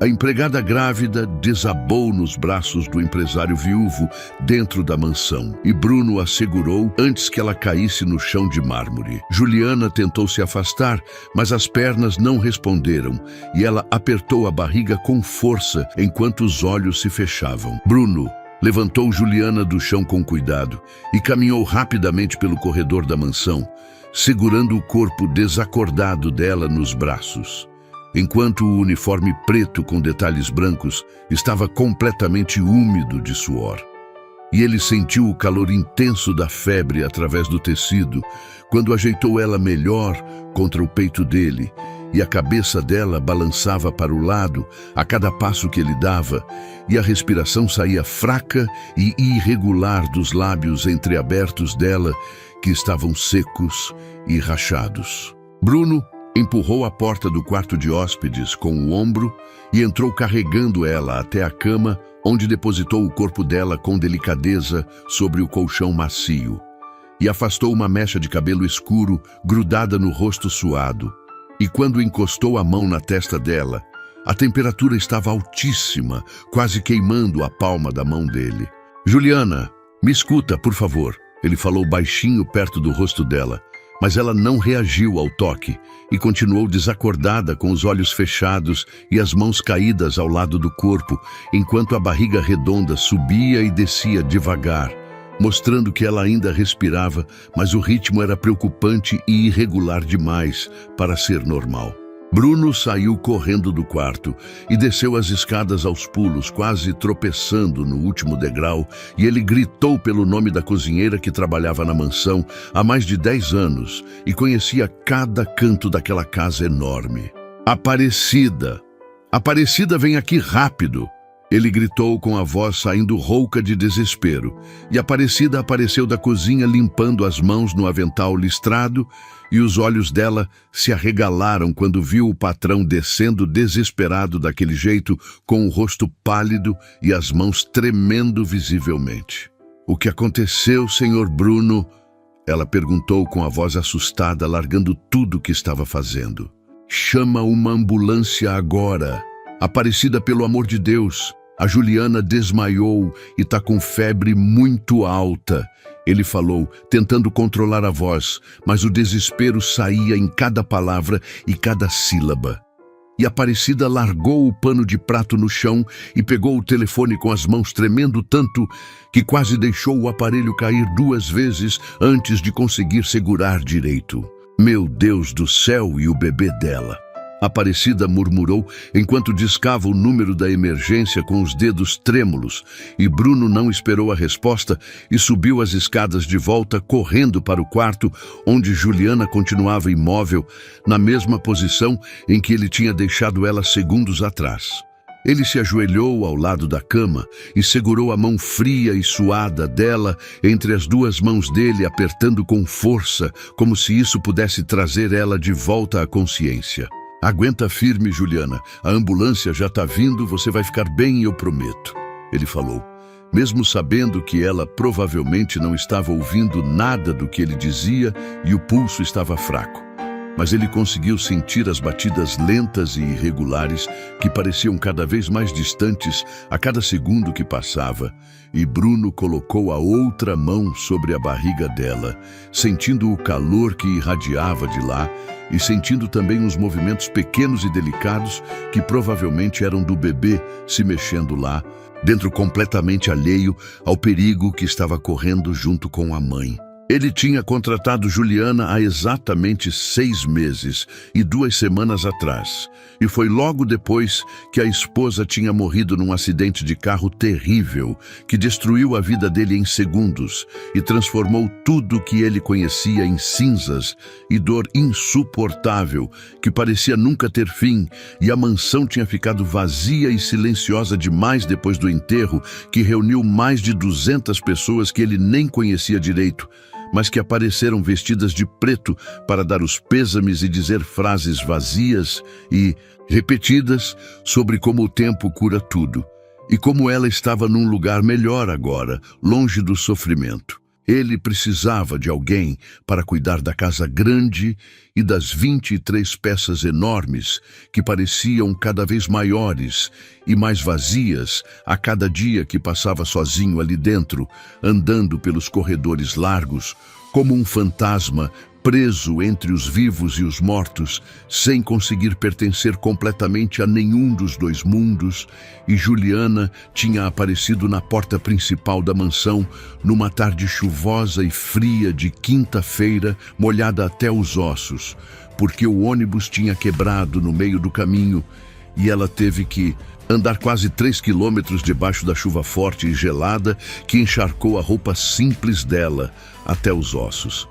A empregada grávida desabou nos braços do empresário viúvo dentro da mansão e Bruno a segurou antes que ela caísse no chão de mármore. Juliana tentou se afastar, mas as pernas não responderam e ela apertou a barriga com força enquanto os olhos se fechavam. Bruno levantou Juliana do chão com cuidado e caminhou rapidamente pelo corredor da mansão, segurando o corpo desacordado dela nos braços. Enquanto o uniforme preto com detalhes brancos estava completamente úmido de suor. E ele sentiu o calor intenso da febre através do tecido, quando ajeitou ela melhor contra o peito dele, e a cabeça dela balançava para o lado a cada passo que ele dava, e a respiração saía fraca e irregular dos lábios entreabertos dela, que estavam secos e rachados. Bruno empurrou a porta do quarto de hóspedes com o ombro e entrou carregando ela até a cama, onde depositou o corpo dela com delicadeza sobre o colchão macio e afastou uma mecha de cabelo escuro grudada no rosto suado. E quando encostou a mão na testa dela, a temperatura estava altíssima, quase queimando a palma da mão dele. "Juliana, me escuta, por favor", ele falou baixinho perto do rosto dela. Mas ela não reagiu ao toque e continuou desacordada com os olhos fechados e as mãos caídas ao lado do corpo, enquanto a barriga redonda subia e descia devagar, mostrando que ela ainda respirava, mas o ritmo era preocupante e irregular demais para ser normal. Bruno saiu correndo do quarto e desceu as escadas aos pulos, quase tropeçando no último degrau, e ele gritou pelo nome da cozinheira que trabalhava na mansão há mais de 10 anos e conhecia cada canto daquela casa enorme. "Aparecida! Aparecida, vem aqui rápido!" Ele gritou com a voz saindo rouca de desespero, e Aparecida apareceu da cozinha limpando as mãos no avental listrado, e os olhos dela se arregalaram quando viu o patrão descendo desesperado daquele jeito, com o rosto pálido e as mãos tremendo visivelmente. "O que aconteceu, senhor Bruno?" ela perguntou com a voz assustada, largando tudo o que estava fazendo. "Chama uma ambulância agora. Aparecida, pelo amor de Deus. A Juliana desmaiou e está com febre muito alta", ele falou, tentando controlar a voz, mas o desespero saía em cada palavra e cada sílaba. E Aparecida largou o pano de prato no chão e pegou o telefone com as mãos tremendo tanto que quase deixou o aparelho cair 2 vezes antes de conseguir segurar direito. "Meu Deus do céu, e o bebê dela?" Aparecida murmurou enquanto discava o número da emergência com os dedos trêmulos, e Bruno não esperou a resposta e subiu as escadas de volta, correndo para o quarto, onde Juliana continuava imóvel, na mesma posição em que ele tinha deixado ela segundos atrás. Ele se ajoelhou ao lado da cama e segurou a mão fria e suada dela entre as 2 mãos dele, apertando com força, como se isso pudesse trazer ela de volta à consciência. "Aguenta firme, Juliana. A ambulância já está vindo, você vai ficar bem, eu prometo", ele falou, mesmo sabendo que ela provavelmente não estava ouvindo nada do que ele dizia e o pulso estava fraco. Mas ele conseguiu sentir as batidas lentas e irregulares que pareciam cada vez mais distantes a cada segundo que passava, e Bruno colocou a outra mão sobre a barriga dela, sentindo o calor que irradiava de lá e sentindo também os movimentos pequenos e delicados que provavelmente eram do bebê se mexendo lá, dentro, completamente alheio ao perigo que estava correndo junto com a mãe. Ele tinha contratado Juliana há exatamente 6 meses e 2 semanas atrás, e foi logo depois que a esposa tinha morrido num acidente de carro terrível que destruiu a vida dele em segundos e transformou tudo que ele conhecia em cinzas e dor insuportável que parecia nunca ter fim, e a mansão tinha ficado vazia e silenciosa demais depois do enterro, que reuniu mais de 200 pessoas que ele nem conhecia direito, mas que apareceram vestidas de preto para dar os pêsames e dizer frases vazias e repetidas sobre como o tempo cura tudo, e como ela estava num lugar melhor agora, longe do sofrimento. Ele precisava de alguém para cuidar da casa grande e das 23 peças enormes que pareciam cada vez maiores e mais vazias a cada dia que passava sozinho ali dentro, andando pelos corredores largos, como um fantasma preso entre os vivos e os mortos, sem conseguir pertencer completamente a nenhum dos dois mundos, e Juliana tinha aparecido na porta principal da mansão numa tarde chuvosa e fria de quinta-feira, molhada até os ossos, porque o ônibus tinha quebrado no meio do caminho e ela teve que andar quase 3 quilômetros debaixo da chuva forte e gelada que encharcou a roupa simples dela até os ossos.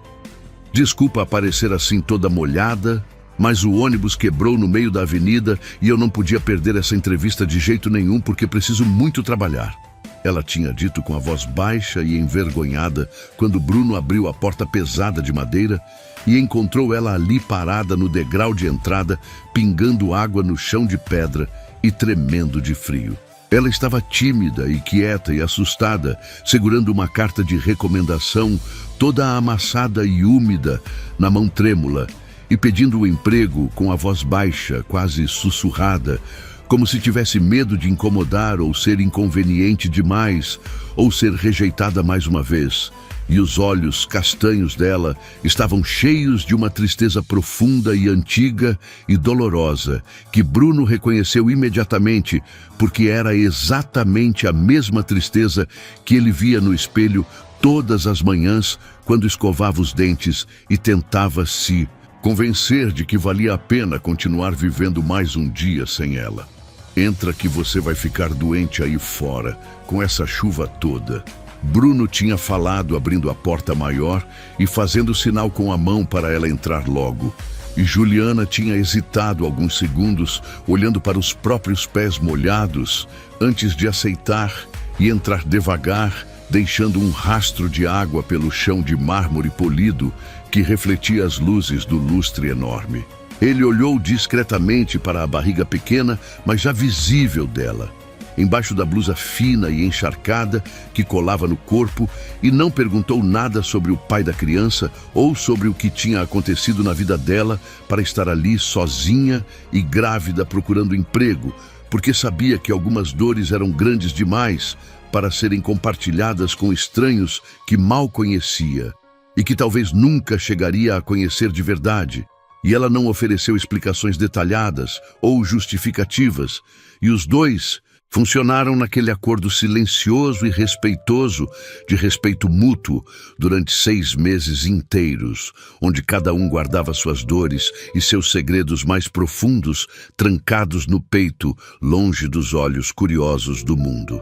Desculpa aparecer assim toda molhada, mas o ônibus quebrou no meio da avenida e eu não podia perder essa entrevista de jeito nenhum porque preciso muito trabalhar. Ela tinha dito com a voz baixa e envergonhada quando Bruno abriu a porta pesada de madeira e encontrou ela ali parada no degrau de entrada, pingando água no chão de pedra e tremendo de frio. Ela estava tímida e quieta e assustada, segurando uma carta de recomendação toda amassada e úmida na mão trêmula e pedindo o emprego com a voz baixa, quase sussurrada, como se tivesse medo de incomodar ou ser inconveniente demais ou ser rejeitada mais uma vez. E os olhos castanhos dela estavam cheios de uma tristeza profunda e antiga e dolorosa, que Bruno reconheceu imediatamente, porque era exatamente a mesma tristeza que ele via no espelho todas as manhãs quando escovava os dentes e tentava se convencer de que valia a pena continuar vivendo mais um dia sem ela. Entra que você vai ficar doente aí fora, com essa chuva toda. Bruno tinha falado abrindo a porta maior e fazendo sinal com a mão para ela entrar logo. E Juliana tinha hesitado alguns segundos, olhando para os próprios pés molhados, antes de aceitar e entrar devagar, deixando um rastro de água pelo chão de mármore polido que refletia as luzes do lustre enorme. Ele olhou discretamente para a barriga pequena, mas já visível dela, embaixo da blusa fina e encharcada que colava no corpo, e não perguntou nada sobre o pai da criança ou sobre o que tinha acontecido na vida dela para estar ali sozinha e grávida procurando emprego, porque sabia que algumas dores eram grandes demais para serem compartilhadas com estranhos que mal conhecia e que talvez nunca chegaria a conhecer de verdade. E ela não ofereceu explicações detalhadas ou justificativas, e os dois funcionaram naquele acordo silencioso e respeitoso, de respeito mútuo, durante 6 meses inteiros, onde cada um guardava suas dores e seus segredos mais profundos, trancados no peito, longe dos olhos curiosos do mundo.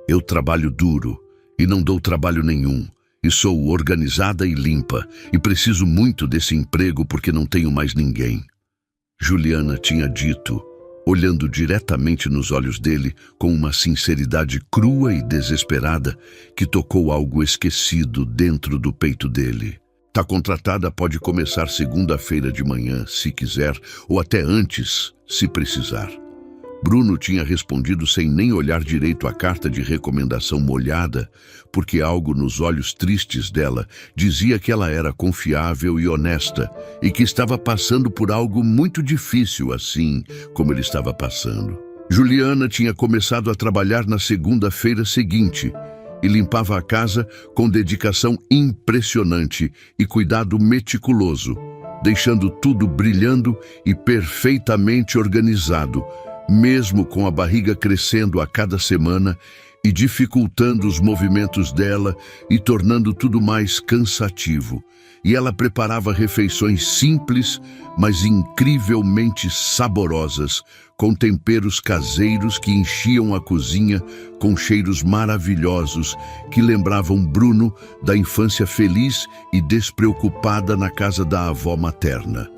Eu trabalho duro e não dou trabalho nenhum, e sou organizada e limpa, e preciso muito desse emprego porque não tenho mais ninguém. Juliana tinha dito, olhando diretamente nos olhos dele com uma sinceridade crua e desesperada que tocou algo esquecido dentro do peito dele. Tá contratada, pode começar segunda-feira de manhã, se quiser, ou até antes, se precisar. Bruno tinha respondido sem nem olhar direito a carta de recomendação molhada, porque algo nos olhos tristes dela dizia que ela era confiável e honesta e que estava passando por algo muito difícil assim como ele estava passando. Juliana tinha começado a trabalhar na segunda-feira seguinte e limpava a casa com dedicação impressionante e cuidado meticuloso, deixando tudo brilhando e perfeitamente organizado, mesmo com a barriga crescendo a cada semana e dificultando os movimentos dela e tornando tudo mais cansativo. E ela preparava refeições simples, mas incrivelmente saborosas, com temperos caseiros que enchiam a cozinha com cheiros maravilhosos que lembravam Bruno da infância feliz e despreocupada na casa da avó materna.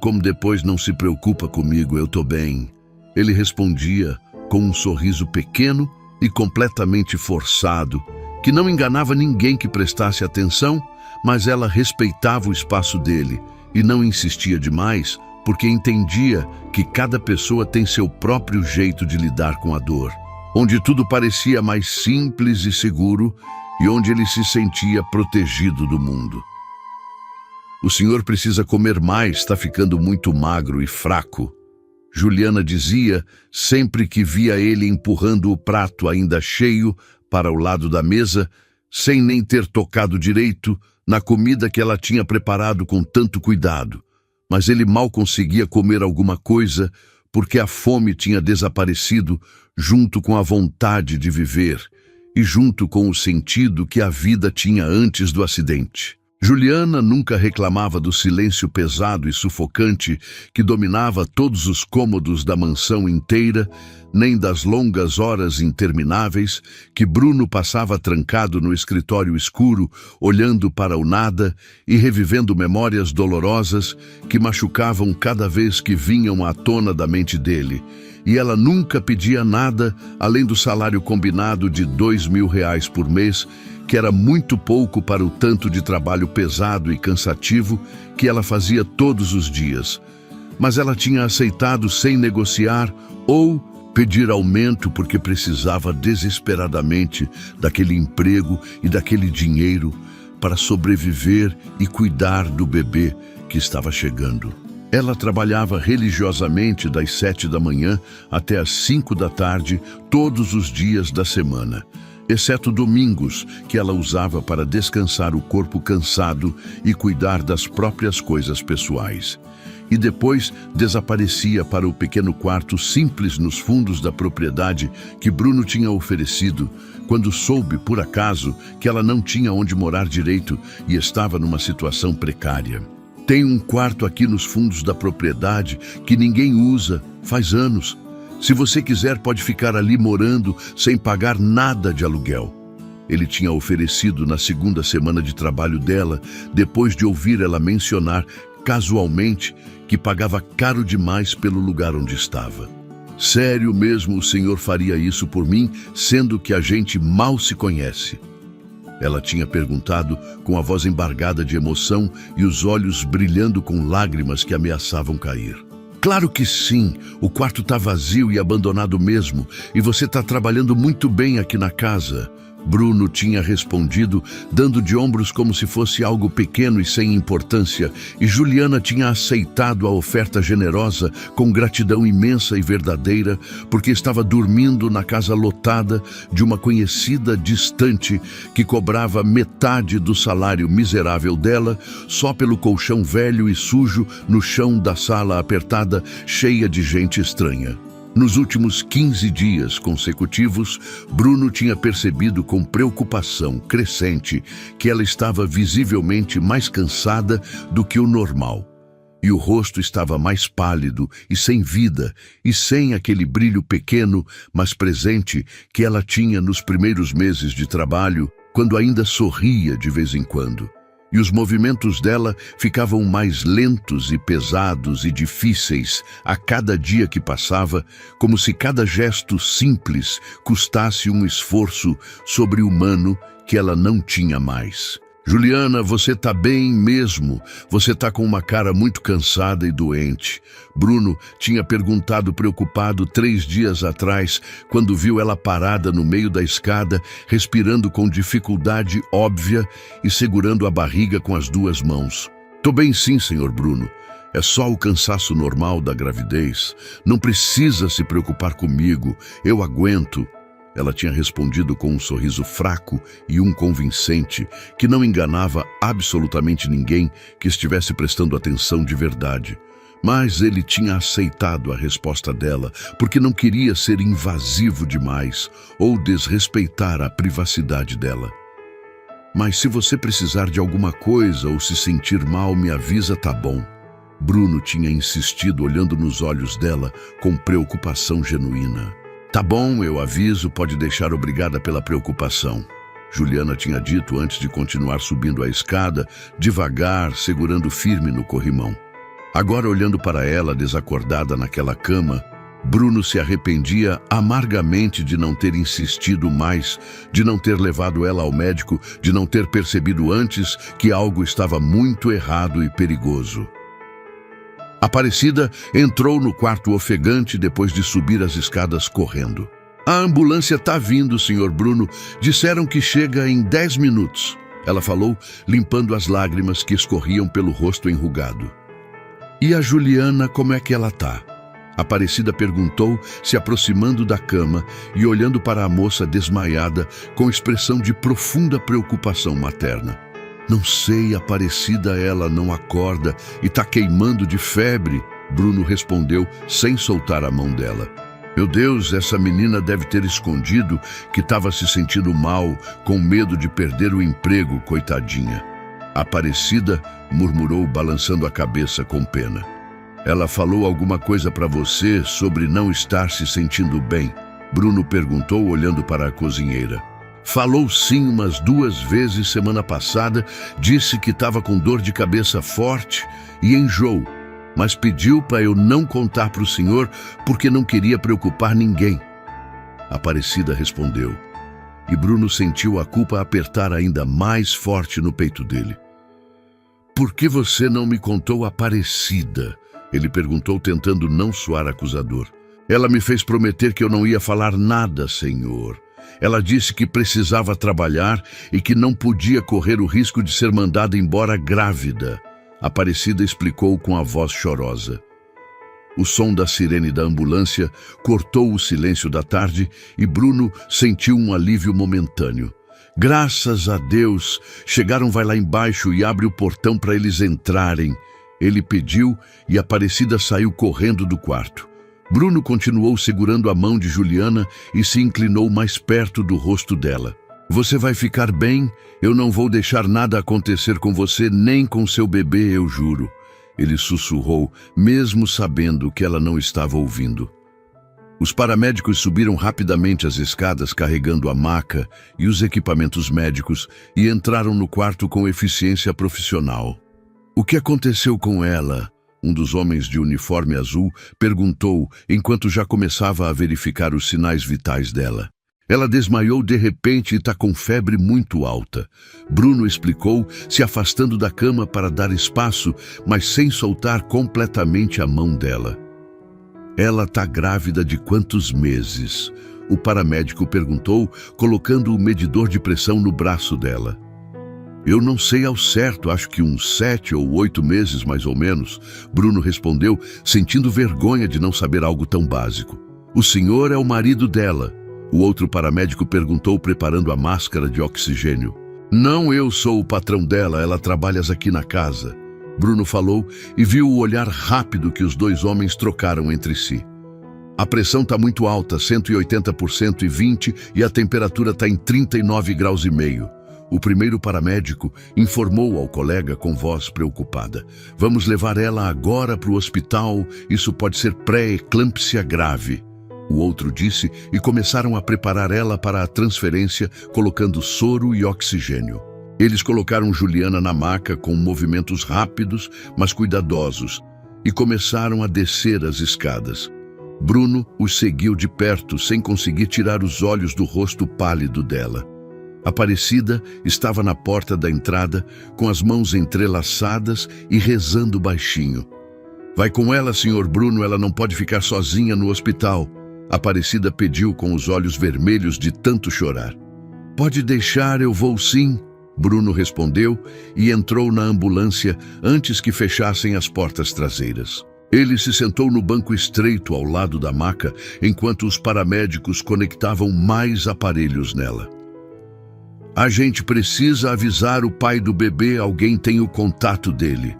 Como depois não se preocupa comigo, eu tô bem. Ele respondia com um sorriso pequeno e completamente forçado, que não enganava ninguém que prestasse atenção, mas ela respeitava o espaço dele e não insistia demais, porque entendia que cada pessoa tem seu próprio jeito de lidar com a dor. Onde tudo parecia mais simples e seguro, e onde ele se sentia protegido do mundo. "O senhor precisa comer mais, está ficando muito magro e fraco", Juliana dizia sempre que via ele empurrando o prato ainda cheio para o lado da mesa, sem nem ter tocado direito na comida que ela tinha preparado com tanto cuidado. Mas ele mal conseguia comer alguma coisa porque a fome tinha desaparecido junto com a vontade de viver e junto com o sentido que a vida tinha antes do acidente. Juliana nunca reclamava do silêncio pesado e sufocante que dominava todos os cômodos da mansão inteira, nem das longas horas intermináveis que Bruno passava trancado no escritório escuro, olhando para o nada e revivendo memórias dolorosas que machucavam cada vez que vinham à tona da mente dele. E ela nunca pedia nada além do salário combinado de R$ 2.000 por mês, que era muito pouco para o tanto de trabalho pesado e cansativo que ela fazia todos os dias. Mas ela tinha aceitado sem negociar ou pedir aumento porque precisava desesperadamente daquele emprego e daquele dinheiro para sobreviver e cuidar do bebê que estava chegando. Ela trabalhava religiosamente das 7 da manhã até as 5 da tarde, todos os dias da semana, exceto domingos, que ela usava para descansar o corpo cansado e cuidar das próprias coisas pessoais. E depois desaparecia para o pequeno quarto simples nos fundos da propriedade que Bruno tinha oferecido, quando soube, por acaso, que ela não tinha onde morar direito e estava numa situação precária. "Tem um quarto aqui nos fundos da propriedade que ninguém usa, faz anos. Se você quiser, pode ficar ali morando sem pagar nada de aluguel", ele tinha oferecido na segunda semana de trabalho dela, depois de ouvir ela mencionar casualmente que pagava caro demais pelo lugar onde estava. "Sério mesmo, o senhor faria isso por mim, sendo que a gente mal se conhece?" Ela tinha perguntado com a voz embargada de emoção e os olhos brilhando com lágrimas que ameaçavam cair. "Claro que sim, o quarto está vazio e abandonado mesmo, e você está trabalhando muito bem aqui na casa", Bruno tinha respondido, dando de ombros como se fosse algo pequeno e sem importância, e Juliana tinha aceitado a oferta generosa com gratidão imensa e verdadeira, porque estava dormindo na casa lotada de uma conhecida distante que cobrava metade do salário miserável dela só pelo colchão velho e sujo no chão da sala apertada, cheia de gente estranha. Nos últimos 15 dias consecutivos, Bruno tinha percebido com preocupação crescente que ela estava visivelmente mais cansada do que o normal. E o rosto estava mais pálido e sem vida, e sem aquele brilho pequeno, mas presente, que ela tinha nos primeiros meses de trabalho, quando ainda sorria de vez em quando. E os movimentos dela ficavam mais lentos e pesados e difíceis a cada dia que passava, como se cada gesto simples custasse um esforço sobre-humano que ela não tinha mais. "Juliana, você tá bem mesmo? Você tá com uma cara muito cansada e doente", Bruno tinha perguntado preocupado 3 dias atrás, quando viu ela parada no meio da escada, respirando com dificuldade óbvia e segurando a barriga com as 2 mãos. "Tô bem sim, senhor Bruno. É só o cansaço normal da gravidez. Não precisa se preocupar comigo. Eu aguento", ela tinha respondido com um sorriso fraco e convincente que não enganava absolutamente ninguém que estivesse prestando atenção de verdade. Mas ele tinha aceitado a resposta dela porque não queria ser invasivo demais ou desrespeitar a privacidade dela. "Mas se você precisar de alguma coisa ou se sentir mal, me avisa, tá bom?" Bruno tinha insistido, olhando nos olhos dela com preocupação genuína. "Tá bom, eu aviso, pode deixar, obrigada pela preocupação", Juliana tinha dito antes de continuar subindo a escada, devagar, segurando firme no corrimão. Agora, olhando para ela desacordada naquela cama, Bruno se arrependia amargamente de não ter insistido mais, de não ter levado ela ao médico, de não ter percebido antes que algo estava muito errado e perigoso. Aparecida entrou no quarto ofegante depois de subir as escadas correndo. A ambulância tá vindo, Sr. Bruno. Disseram que chega em 10 minutos. Ela falou, limpando as lágrimas que escorriam pelo rosto enrugado. E a Juliana, como é que ela tá? Aparecida perguntou, se aproximando da cama e olhando para a moça desmaiada com expressão de profunda preocupação materna. Não sei, Aparecida, ela não acorda e tá queimando de febre, Bruno respondeu sem soltar a mão dela. Meu Deus, essa menina deve ter escondido que estava se sentindo mal, com medo de perder o emprego, coitadinha. Aparecida murmurou, balançando a cabeça com pena. Ela falou alguma coisa para você sobre não estar se sentindo bem? Bruno perguntou, olhando para a cozinheira. Falou sim, umas 2 vezes semana passada, disse que estava com dor de cabeça forte e enjoo, mas pediu para eu não contar para o senhor porque não queria preocupar ninguém. Aparecida respondeu, e Bruno sentiu a culpa apertar ainda mais forte no peito dele. Por que você não me contou, Aparecida? Ele perguntou, tentando não soar acusador. Ela me fez prometer que eu não ia falar nada, senhor. Ela disse que precisava trabalhar e que não podia correr o risco de ser mandada embora grávida. Aparecida explicou com a voz chorosa. O som da sirene da ambulância cortou o silêncio da tarde e Bruno sentiu um alívio momentâneo. Graças a Deus, chegaram, vai lá embaixo e abre o portão para eles entrarem. Ele pediu e Aparecida saiu correndo do quarto. Bruno continuou segurando a mão de Juliana e se inclinou mais perto do rosto dela. Você vai ficar bem? Eu não vou deixar nada acontecer com você, nem com seu bebê, eu juro. Ele sussurrou, mesmo sabendo que ela não estava ouvindo. Os paramédicos subiram rapidamente as escadas carregando a maca e os equipamentos médicos e entraram no quarto com eficiência profissional. O que aconteceu com ela? Um dos homens de uniforme azul perguntou enquanto já começava a verificar os sinais vitais dela. Ela desmaiou de repente e está com febre muito alta. Bruno explicou, se afastando da cama para dar espaço, mas sem soltar completamente a mão dela. Ela está grávida de quantos meses? O paramédico perguntou, colocando o medidor de pressão no braço dela. Eu não sei ao certo, acho que uns 7 ou 8 meses mais ou menos, Bruno respondeu, sentindo vergonha de não saber algo tão básico. O senhor é o marido dela. O outro paramédico perguntou, preparando a máscara de oxigênio. Não, eu sou o patrão dela, ela trabalha aqui na casa. Bruno falou e viu o olhar rápido que os 2 homens trocaram entre si. A pressão está muito alta, 180 por 120 e a temperatura está em 39 graus e meio. O primeiro paramédico informou ao colega com voz preocupada. Vamos levar ela agora para o hospital, isso pode ser pré-eclâmpsia grave. O outro disse e começaram a preparar ela para a transferência, colocando soro e oxigênio. Eles colocaram Juliana na maca com movimentos rápidos, mas cuidadosos, e começaram a descer as escadas. Bruno os seguiu de perto, sem conseguir tirar os olhos do rosto pálido dela. Aparecida estava na porta da entrada, com as mãos entrelaçadas e rezando baixinho. Vai com ela, Sr. Bruno, ela não pode ficar sozinha no hospital. Aparecida pediu com os olhos vermelhos de tanto chorar. Pode deixar, eu vou sim, Bruno respondeu e entrou na ambulância antes que fechassem as portas traseiras. Ele se sentou no banco estreito ao lado da maca, enquanto os paramédicos conectavam mais aparelhos nela. A gente precisa avisar o pai do bebê, alguém tem o contato dele.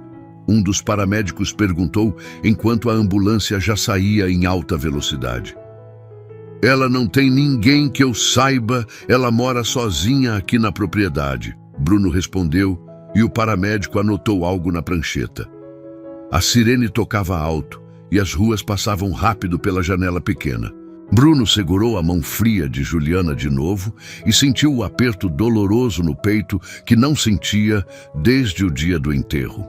Um dos paramédicos perguntou enquanto a ambulância já saía em alta velocidade. Ela não tem ninguém que eu saiba, ela mora sozinha aqui na propriedade, Bruno respondeu e o paramédico anotou algo na prancheta. A sirene tocava alto e as ruas passavam rápido pela janela pequena. Bruno segurou a mão fria de Juliana de novo e sentiu o aperto doloroso no peito que não sentia desde o dia do enterro.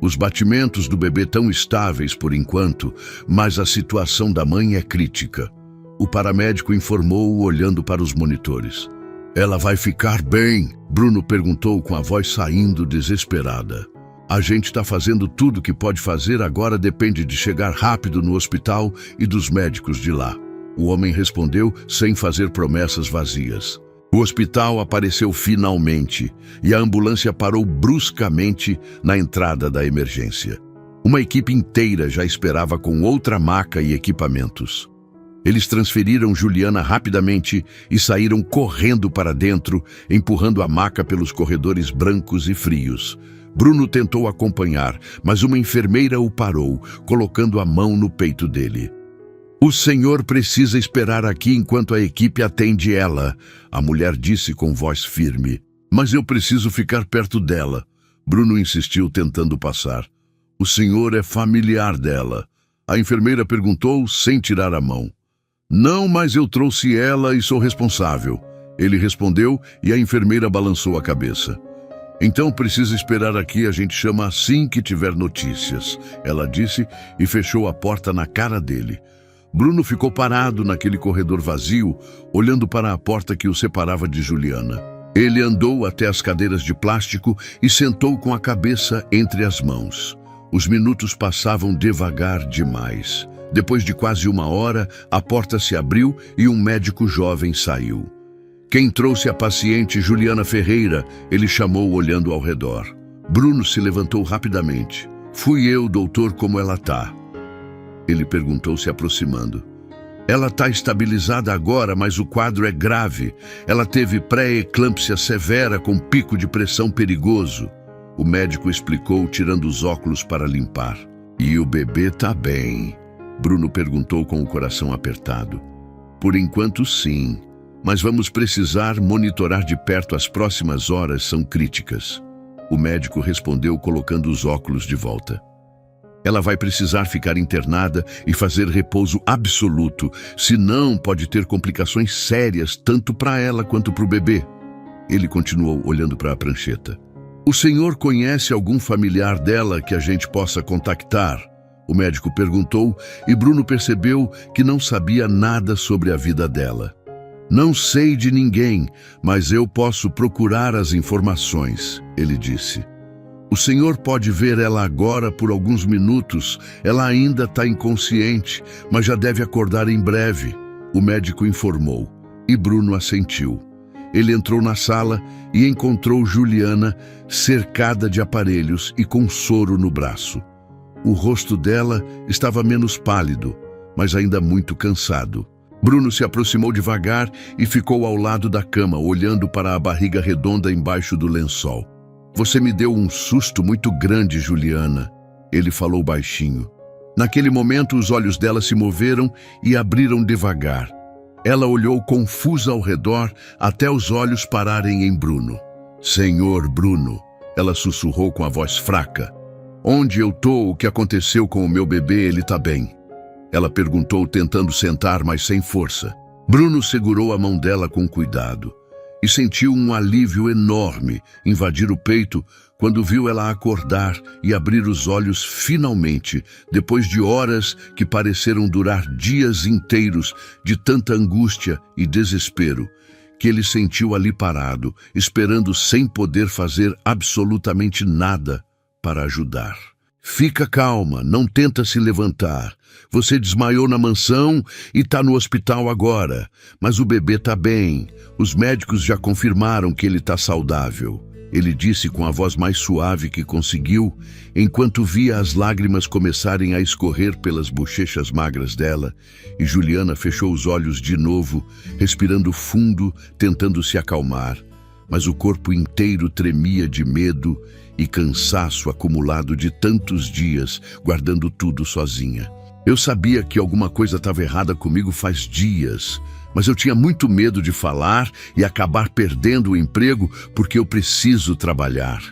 Os batimentos do bebê estão estáveis por enquanto, mas a situação da mãe é crítica. O paramédico informou, olhando para os monitores. Ela vai ficar bem? Bruno perguntou com a voz saindo desesperada. A gente está fazendo tudo o que pode fazer, agora depende de chegar rápido no hospital e dos médicos de lá. O homem respondeu sem fazer promessas vazias. O hospital apareceu finalmente e a ambulância parou bruscamente na entrada da emergência. Uma equipe inteira já esperava com outra maca e equipamentos. Eles transferiram Juliana rapidamente e saíram correndo para dentro, empurrando a maca pelos corredores brancos e frios. Bruno tentou acompanhar, mas uma enfermeira o parou, colocando a mão no peito dele. "O senhor precisa esperar aqui enquanto a equipe atende ela", a mulher disse com voz firme. "Mas eu preciso ficar perto dela", Bruno insistiu, tentando passar. "O senhor é familiar dela", a enfermeira perguntou sem tirar a mão. "Não, mas eu trouxe ela e sou responsável", ele respondeu e a enfermeira balançou a cabeça. "Então precisa esperar aqui, a gente chama assim que tiver notícias", ela disse e fechou a porta na cara dele. Bruno ficou parado naquele corredor vazio, olhando para a porta que o separava de Juliana. Ele andou até as cadeiras de plástico e sentou com a cabeça entre as mãos. Os minutos passavam devagar demais. Depois de quase 1 hora, a porta se abriu e um médico jovem saiu. "Quem trouxe a paciente Juliana Ferreira?", ele chamou olhando ao redor. Bruno se levantou rapidamente. "Fui eu, doutor, como ela tá?", ele perguntou, se aproximando. "Ela está estabilizada agora, mas o quadro é grave. Ela teve pré-eclâmpsia severa com pico de pressão perigoso", o médico explicou, tirando os óculos para limpar. "E o bebê está bem?", Bruno perguntou com o coração apertado. "Por enquanto, sim, mas vamos precisar monitorar de perto. As próximas horas são críticas", o médico respondeu, colocando os óculos de volta. "Ela vai precisar ficar internada e fazer repouso absoluto, senão pode ter complicações sérias tanto para ela quanto para o bebê", ele continuou olhando para a prancheta. "O senhor conhece algum familiar dela que a gente possa contactar?", o médico perguntou, e Bruno percebeu que não sabia nada sobre a vida dela. "Não sei de ninguém, mas eu posso procurar as informações", ele disse. "O senhor pode ver ela agora por alguns minutos. Ela ainda está inconsciente, mas já deve acordar em breve", o médico informou, e Bruno assentiu. Ele entrou na sala e encontrou Juliana cercada de aparelhos e com soro no braço. O rosto dela estava menos pálido, mas ainda muito cansado. Bruno se aproximou devagar e ficou ao lado da cama, olhando para a barriga redonda embaixo do lençol. "Você me deu um susto muito grande, Juliana", ele falou baixinho. Naquele momento, os olhos dela se moveram e abriram devagar. Ela olhou confusa ao redor até os olhos pararem em Bruno. "Senhor Bruno", ela sussurrou com a voz fraca. "Onde eu tô? O que aconteceu com o meu bebê? Ele tá bem?", ela perguntou, tentando sentar, mas sem força. Bruno segurou a mão dela com cuidado e sentiu um alívio enorme invadir o peito quando viu ela acordar e abrir os olhos finalmente, depois de horas que pareceram durar dias inteiros de tanta angústia e desespero, que ele sentiu ali parado, esperando sem poder fazer absolutamente nada para ajudar. "Fica calma, não tenta se levantar. Você desmaiou na mansão e está no hospital agora, mas o bebê está bem. Os médicos já confirmaram que ele está saudável", ele disse com a voz mais suave que conseguiu, enquanto via as lágrimas começarem a escorrer pelas bochechas magras dela, e Juliana fechou os olhos de novo, respirando fundo, tentando se acalmar, mas o corpo inteiro tremia de medo e cansaço acumulado de tantos dias, guardando tudo sozinha. "Eu sabia que alguma coisa estava errada comigo faz dias, mas eu tinha muito medo de falar e acabar perdendo o emprego porque eu preciso trabalhar",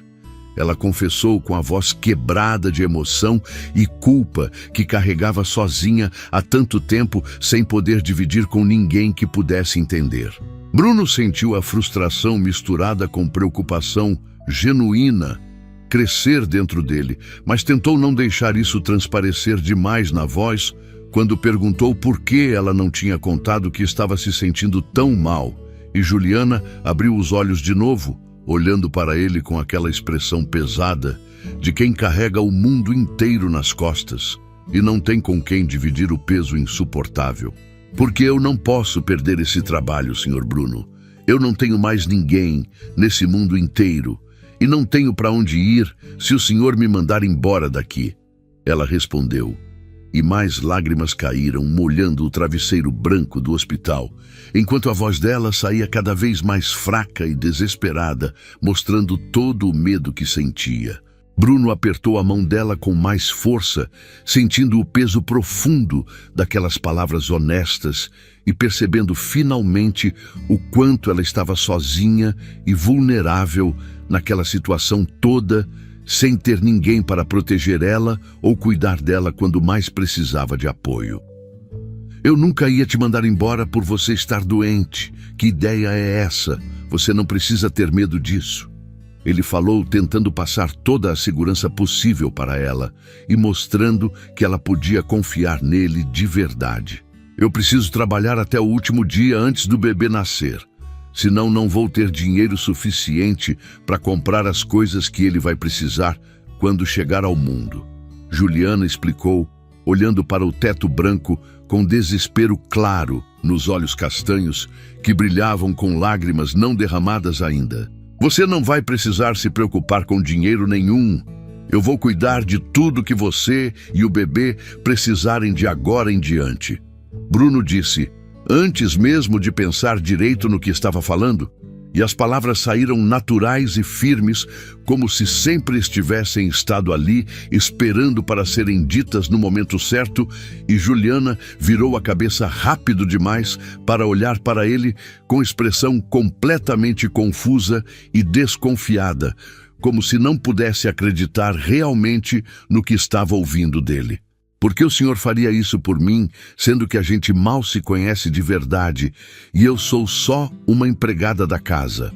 ela confessou com a voz quebrada de emoção e culpa que carregava sozinha há tanto tempo sem poder dividir com ninguém que pudesse entender. Bruno sentiu a frustração misturada com preocupação genuína crescer dentro dele, mas tentou não deixar isso transparecer demais na voz quando perguntou por que ela não tinha contado que estava se sentindo tão mal, e Juliana abriu os olhos de novo, olhando para ele com aquela expressão pesada de quem carrega o mundo inteiro nas costas e não tem com quem dividir o peso insuportável. Porque eu não posso perder esse trabalho, Sr. Bruno. Eu não tenho mais ninguém nesse mundo inteiro e não tenho para onde ir se o senhor me mandar embora daqui. Ela respondeu, e mais lágrimas caíram, molhando o travesseiro branco do hospital, enquanto a voz dela saía cada vez mais fraca e desesperada, mostrando todo o medo que sentia. Bruno apertou a mão dela com mais força, sentindo o peso profundo daquelas palavras honestas e percebendo finalmente o quanto ela estava sozinha e vulnerável naquela situação toda, sem ter ninguém para proteger ela ou cuidar dela quando mais precisava de apoio. Eu nunca ia te mandar embora por você estar doente. Que ideia é essa? Você não precisa ter medo disso. Ele falou, tentando passar toda a segurança possível para ela e mostrando que ela podia confiar nele de verdade. Eu preciso trabalhar até o último dia antes do bebê nascer. Senão não vou ter dinheiro suficiente para comprar as coisas que ele vai precisar quando chegar ao mundo. Juliana explicou, olhando para o teto branco com desespero claro nos olhos castanhos que brilhavam com lágrimas não derramadas ainda. Você não vai precisar se preocupar com dinheiro nenhum. Eu vou cuidar de tudo que você e o bebê precisarem de agora em diante. Bruno disse, antes mesmo de pensar direito no que estava falando, e as palavras saíram naturais e firmes, como se sempre estivessem estado ali, esperando para serem ditas no momento certo, e Juliana virou a cabeça rápido demais para olhar para ele com expressão completamente confusa e desconfiada, como se não pudesse acreditar realmente no que estava ouvindo dele. Por que o senhor faria isso por mim, sendo que a gente mal se conhece de verdade e eu sou só uma empregada da casa?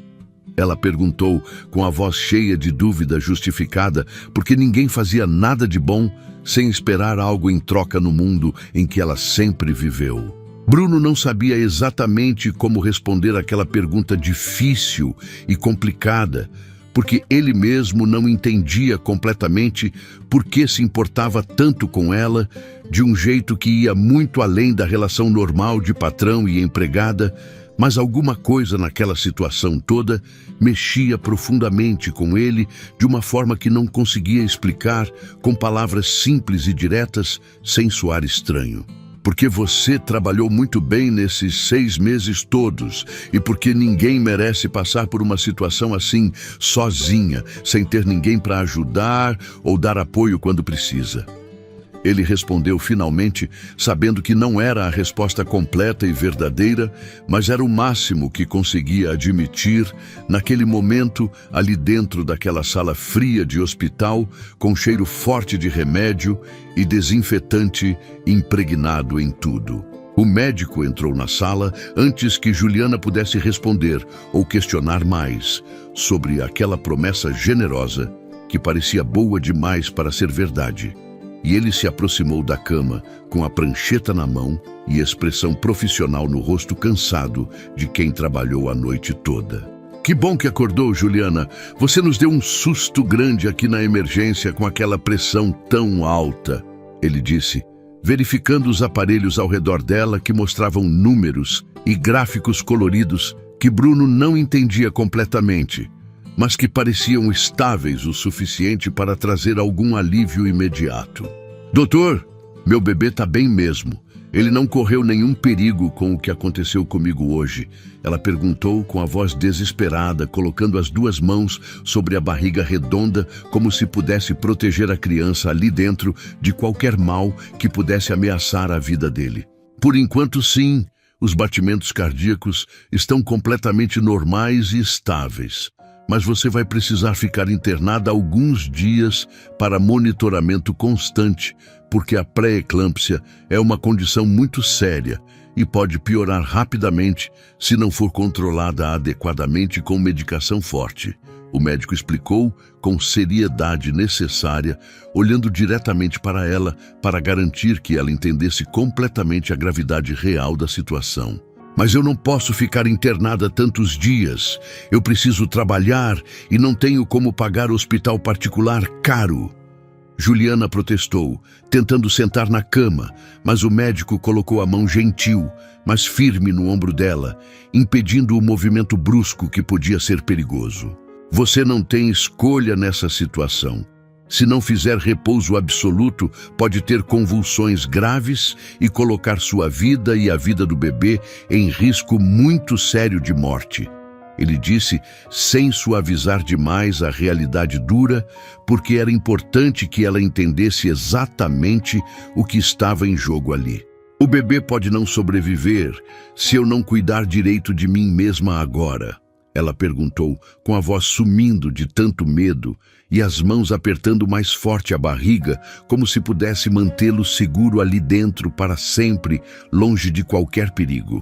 Ela perguntou com a voz cheia de dúvida justificada, porque ninguém fazia nada de bom sem esperar algo em troca no mundo em que ela sempre viveu. Bruno não sabia exatamente como responder àquela pergunta difícil e complicada, porque ele mesmo não entendia completamente por que se importava tanto com ela, de um jeito que ia muito além da relação normal de patrão e empregada, mas alguma coisa naquela situação toda mexia profundamente com ele de uma forma que não conseguia explicar com palavras simples e diretas, sem soar estranho. Porque você trabalhou muito bem nesses 6 meses todos e porque ninguém merece passar por uma situação assim sozinha, sem ter ninguém para ajudar ou dar apoio quando precisa. Ele respondeu finalmente, sabendo que não era a resposta completa e verdadeira, mas era o máximo que conseguia admitir naquele momento ali dentro daquela sala fria de hospital, com cheiro forte de remédio e desinfetante impregnado em tudo. O médico entrou na sala antes que Juliana pudesse responder ou questionar mais sobre aquela promessa generosa que parecia boa demais para ser verdade. E ele se aproximou da cama, com a prancheta na mão e expressão profissional no rosto cansado de quem trabalhou a noite toda. Que bom que acordou, Juliana. Você nos deu um susto grande aqui na emergência com aquela pressão tão alta, ele disse, verificando os aparelhos ao redor dela que mostravam números e gráficos coloridos que Bruno não entendia completamente, mas que pareciam estáveis o suficiente para trazer algum alívio imediato. Doutor, meu bebê está bem mesmo. Ele não correu nenhum perigo com o que aconteceu comigo hoje. Ela perguntou com a voz desesperada, colocando as 2 mãos sobre a barriga redonda, como se pudesse proteger a criança ali dentro de qualquer mal que pudesse ameaçar a vida dele. Por enquanto, sim, os batimentos cardíacos estão completamente normais e estáveis. Mas você vai precisar ficar internada alguns dias para monitoramento constante, porque a pré-eclâmpsia é uma condição muito séria e pode piorar rapidamente se não for controlada adequadamente com medicação forte. O médico explicou com seriedade necessária, olhando diretamente para ela para garantir que ela entendesse completamente a gravidade real da situação. Mas eu não posso ficar internada tantos dias. Eu preciso trabalhar e não tenho como pagar hospital particular caro. Juliana protestou, tentando sentar na cama, mas o médico colocou a mão gentil, mas firme no ombro dela, impedindo o movimento brusco que podia ser perigoso. Você não tem escolha nessa situação. Se não fizer repouso absoluto, pode ter convulsões graves e colocar sua vida e a vida do bebê em risco muito sério de morte. Ele disse, sem suavizar demais a realidade dura, porque era importante que ela entendesse exatamente o que estava em jogo ali. O bebê pode não sobreviver se eu não cuidar direito de mim mesma agora. Ela perguntou, com a voz sumindo de tanto medo e as mãos apertando mais forte a barriga, como se pudesse mantê-lo seguro ali dentro para sempre, longe de qualquer perigo.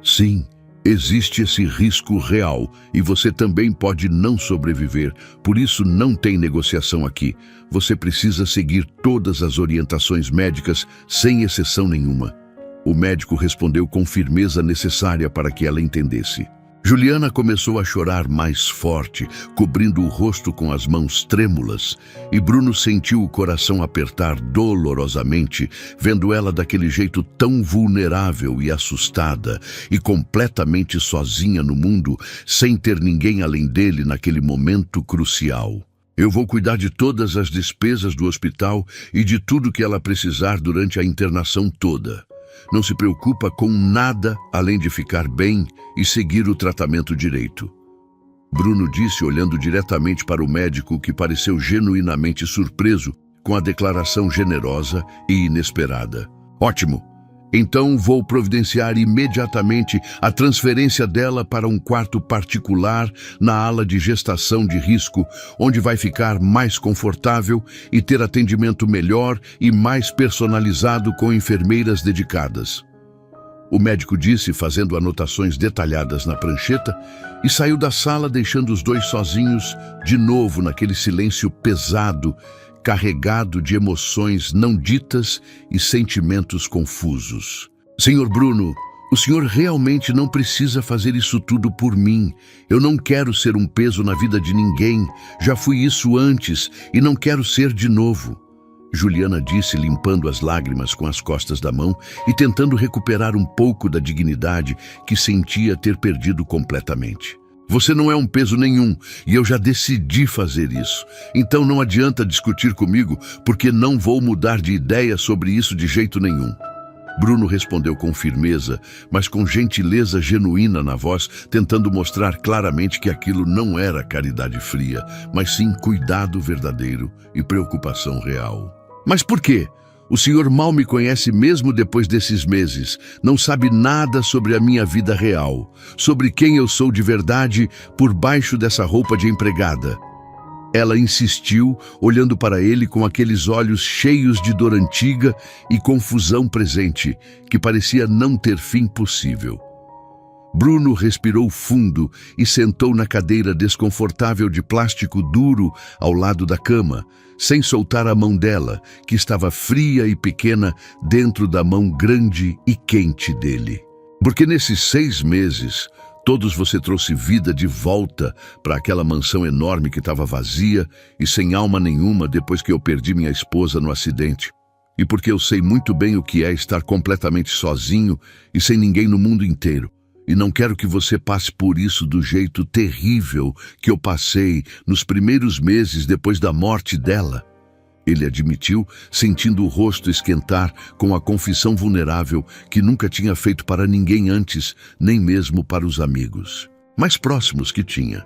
Sim, existe esse risco real e você também pode não sobreviver, por isso não tem negociação aqui. Você precisa seguir todas as orientações médicas, sem exceção nenhuma. O médico respondeu com firmeza necessária para que ela entendesse. Juliana começou a chorar mais forte, cobrindo o rosto com as mãos trêmulas, e Bruno sentiu o coração apertar dolorosamente, vendo ela daquele jeito tão vulnerável e assustada, e completamente sozinha no mundo, sem ter ninguém além dele naquele momento crucial. Eu vou cuidar de todas as despesas do hospital e de tudo que ela precisar durante a internação toda. Não se preocupa com nada além de ficar bem e seguir o tratamento direito. Bruno disse, olhando diretamente para o médico, que pareceu genuinamente surpreso com a declaração generosa e inesperada. Ótimo! Então vou providenciar imediatamente a transferência dela para um quarto particular na ala de gestação de risco, onde vai ficar mais confortável e ter atendimento melhor e mais personalizado com enfermeiras dedicadas. O médico disse, fazendo anotações detalhadas na prancheta, e saiu da sala deixando os dois sozinhos, de novo naquele silêncio pesado, carregado de emoções não ditas e sentimentos confusos. Senhor Bruno, o senhor realmente não precisa fazer isso tudo por mim. Eu não quero ser um peso na vida de ninguém. Já fui isso antes e não quero ser de novo. Juliana disse, limpando as lágrimas com as costas da mão e tentando recuperar um pouco da dignidade que sentia ter perdido completamente. Você não é um peso nenhum, e eu já decidi fazer isso. Então não adianta discutir comigo, porque não vou mudar de ideia sobre isso de jeito nenhum. Bruno respondeu com firmeza, mas com gentileza genuína na voz, tentando mostrar claramente que aquilo não era caridade fria, mas sim cuidado verdadeiro e preocupação real. Mas por quê? O senhor mal me conhece mesmo depois desses meses. Não sabe nada sobre a minha vida real, sobre quem eu sou de verdade por baixo dessa roupa de empregada. Ela insistiu, olhando para ele com aqueles olhos cheios de dor antiga e confusão presente, que parecia não ter fim possível. Bruno respirou fundo e sentou na cadeira desconfortável de plástico duro ao lado da cama, sem soltar a mão dela, que estava fria e pequena dentro da mão grande e quente dele. Porque nesses 6 meses, todos você trouxe vida de volta para aquela mansão enorme que estava vazia e sem alma nenhuma depois que eu perdi minha esposa no acidente. E porque eu sei muito bem o que é estar completamente sozinho e sem ninguém no mundo inteiro. E não quero que você passe por isso do jeito terrível que eu passei nos primeiros meses depois da morte dela. Ele admitiu, sentindo o rosto esquentar com a confissão vulnerável que nunca tinha feito para ninguém antes, nem mesmo para os amigos mais próximos que tinha.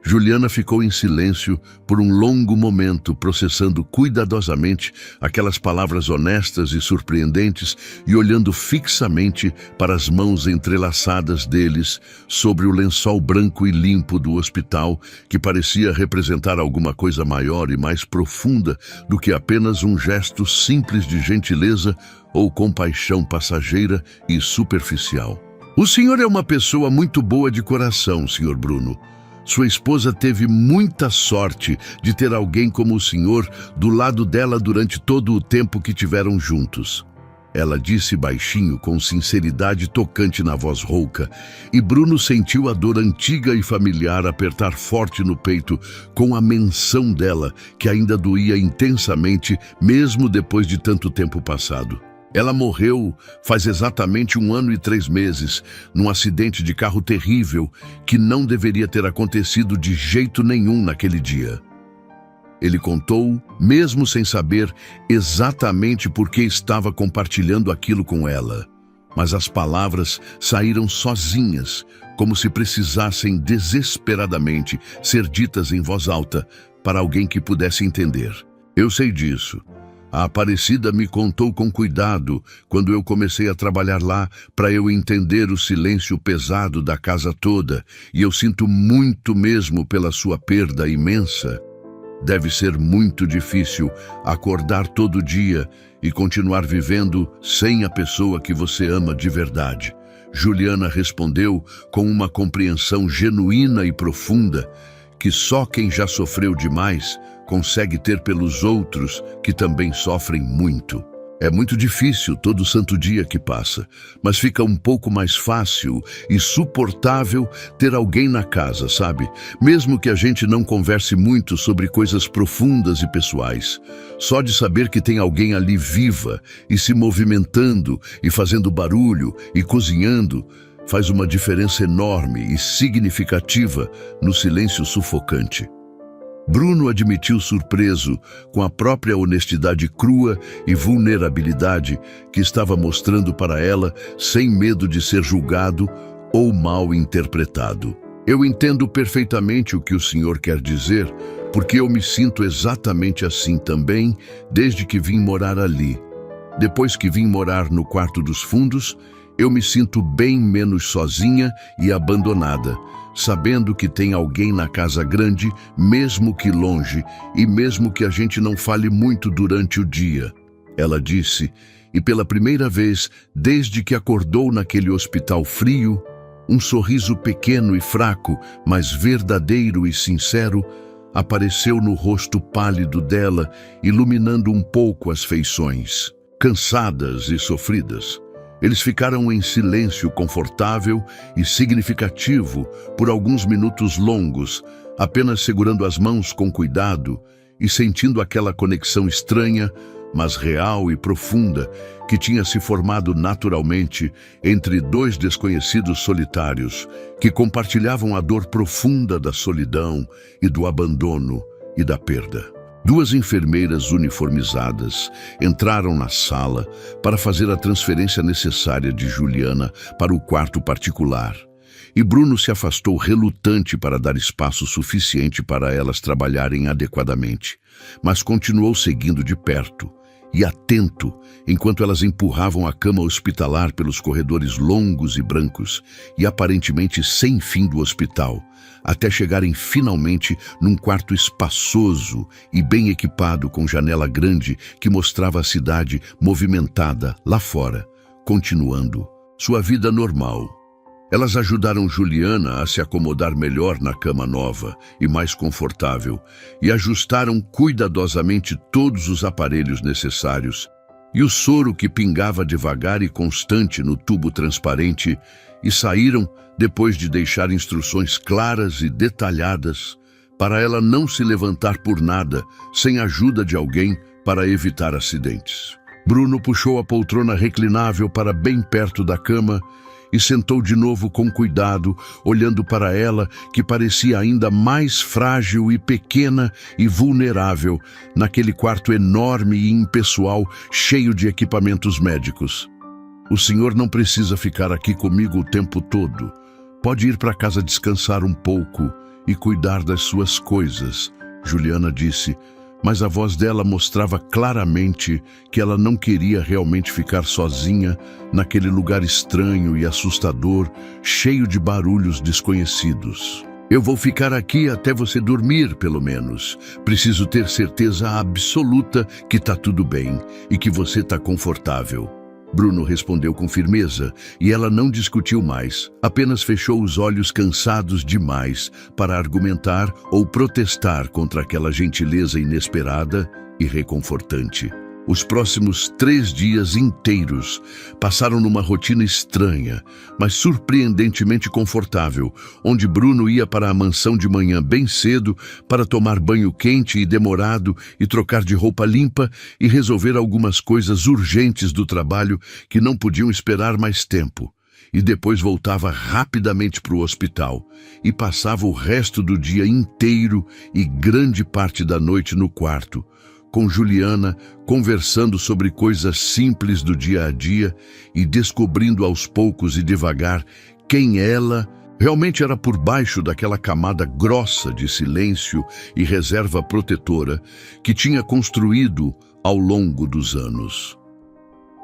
Juliana ficou em silêncio por um longo momento, processando cuidadosamente aquelas palavras honestas e surpreendentes e olhando fixamente para as mãos entrelaçadas deles sobre o lençol branco e limpo do hospital, que parecia representar alguma coisa maior e mais profunda do que apenas um gesto simples de gentileza ou compaixão passageira e superficial. O senhor é uma pessoa muito boa de coração, senhor Bruno. Sua esposa teve muita sorte de ter alguém como o senhor do lado dela durante todo o tempo que tiveram juntos. Ela disse baixinho, com sinceridade tocante na voz rouca, e Bruno sentiu a dor antiga e familiar apertar forte no peito com a menção dela, que ainda doía intensamente, mesmo depois de tanto tempo passado. Ela morreu faz exatamente 1 ano e 3 meses, num acidente de carro terrível que não deveria ter acontecido de jeito nenhum naquele dia. Ele contou, mesmo sem saber exatamente por que estava compartilhando aquilo com ela. Mas as palavras saíram sozinhas, como se precisassem desesperadamente ser ditas em voz alta para alguém que pudesse entender. Eu sei disso. A Aparecida me contou com cuidado quando eu comecei a trabalhar lá para eu entender o silêncio pesado da casa toda, e eu sinto muito mesmo pela sua perda imensa. Deve ser muito difícil acordar todo dia e continuar vivendo sem a pessoa que você ama de verdade. Juliana respondeu com uma compreensão genuína e profunda que só quem já sofreu demais consegue ter pelos outros que também sofrem muito. É muito difícil todo santo dia que passa, mas fica um pouco mais fácil e suportável ter alguém na casa, sabe? Mesmo que a gente não converse muito sobre coisas profundas e pessoais. Só de saber que tem alguém ali viva e se movimentando e fazendo barulho e cozinhando faz uma diferença enorme e significativa no silêncio sufocante. Bruno admitiu surpreso com a própria honestidade crua e vulnerabilidade que estava mostrando para ela, sem medo de ser julgado ou mal interpretado. Eu entendo perfeitamente o que o senhor quer dizer, porque eu me sinto exatamente assim também desde que vim morar ali. Depois que vim morar no quarto dos fundos, eu me sinto bem menos sozinha e abandonada, sabendo que tem alguém na casa grande, mesmo que longe, e mesmo que a gente não fale muito durante o dia. Ela disse, e pela primeira vez, desde que acordou naquele hospital frio, um sorriso pequeno e fraco, mas verdadeiro e sincero, apareceu no rosto pálido dela, iluminando um pouco as feições, cansadas e sofridas. Eles ficaram em silêncio confortável e significativo por alguns minutos longos, apenas segurando as mãos com cuidado e sentindo aquela conexão estranha, mas real e profunda, que tinha se formado naturalmente entre dois desconhecidos solitários que compartilhavam a dor profunda da solidão e do abandono e da perda. 2 enfermeiras uniformizadas entraram na sala para fazer a transferência necessária de Juliana para o quarto particular, e Bruno se afastou relutante para dar espaço suficiente para elas trabalharem adequadamente, mas continuou seguindo de perto e atento enquanto elas empurravam a cama hospitalar pelos corredores longos e brancos e aparentemente sem fim do hospital, até chegarem finalmente num quarto espaçoso e bem equipado com janela grande que mostrava a cidade movimentada lá fora, continuando sua vida normal. Elas ajudaram Juliana a se acomodar melhor na cama nova e mais confortável e ajustaram cuidadosamente todos os aparelhos necessários e o soro que pingava devagar e constante no tubo transparente, e saíram depois de deixar instruções claras e detalhadas para ela não se levantar por nada sem a ajuda de alguém para evitar acidentes. Bruno puxou a poltrona reclinável para bem perto da cama e sentou de novo com cuidado, olhando para ela, que parecia ainda mais frágil e pequena e vulnerável, naquele quarto enorme e impessoal, cheio de equipamentos médicos. O senhor não precisa ficar aqui comigo o tempo todo. Pode ir para casa descansar um pouco e cuidar das suas coisas, Juliana disse, mas a voz dela mostrava claramente que ela não queria realmente ficar sozinha naquele lugar estranho e assustador, cheio de barulhos desconhecidos. Eu vou ficar aqui até você dormir, pelo menos. Preciso ter certeza absoluta que está tudo bem e que você está confortável. Bruno respondeu com firmeza, e ela não discutiu mais, apenas fechou os olhos cansados demais para argumentar ou protestar contra aquela gentileza inesperada e reconfortante. Os próximos 3 dias inteiros passaram numa rotina estranha, mas surpreendentemente confortável, onde Bruno ia para a mansão de manhã bem cedo para tomar banho quente e demorado e trocar de roupa limpa e resolver algumas coisas urgentes do trabalho que não podiam esperar mais tempo. E depois voltava rapidamente para o hospital e passava o resto do dia inteiro e grande parte da noite no quarto, com Juliana, conversando sobre coisas simples do dia a dia e descobrindo aos poucos e devagar quem ela realmente era por baixo daquela camada grossa de silêncio e reserva protetora que tinha construído ao longo dos anos.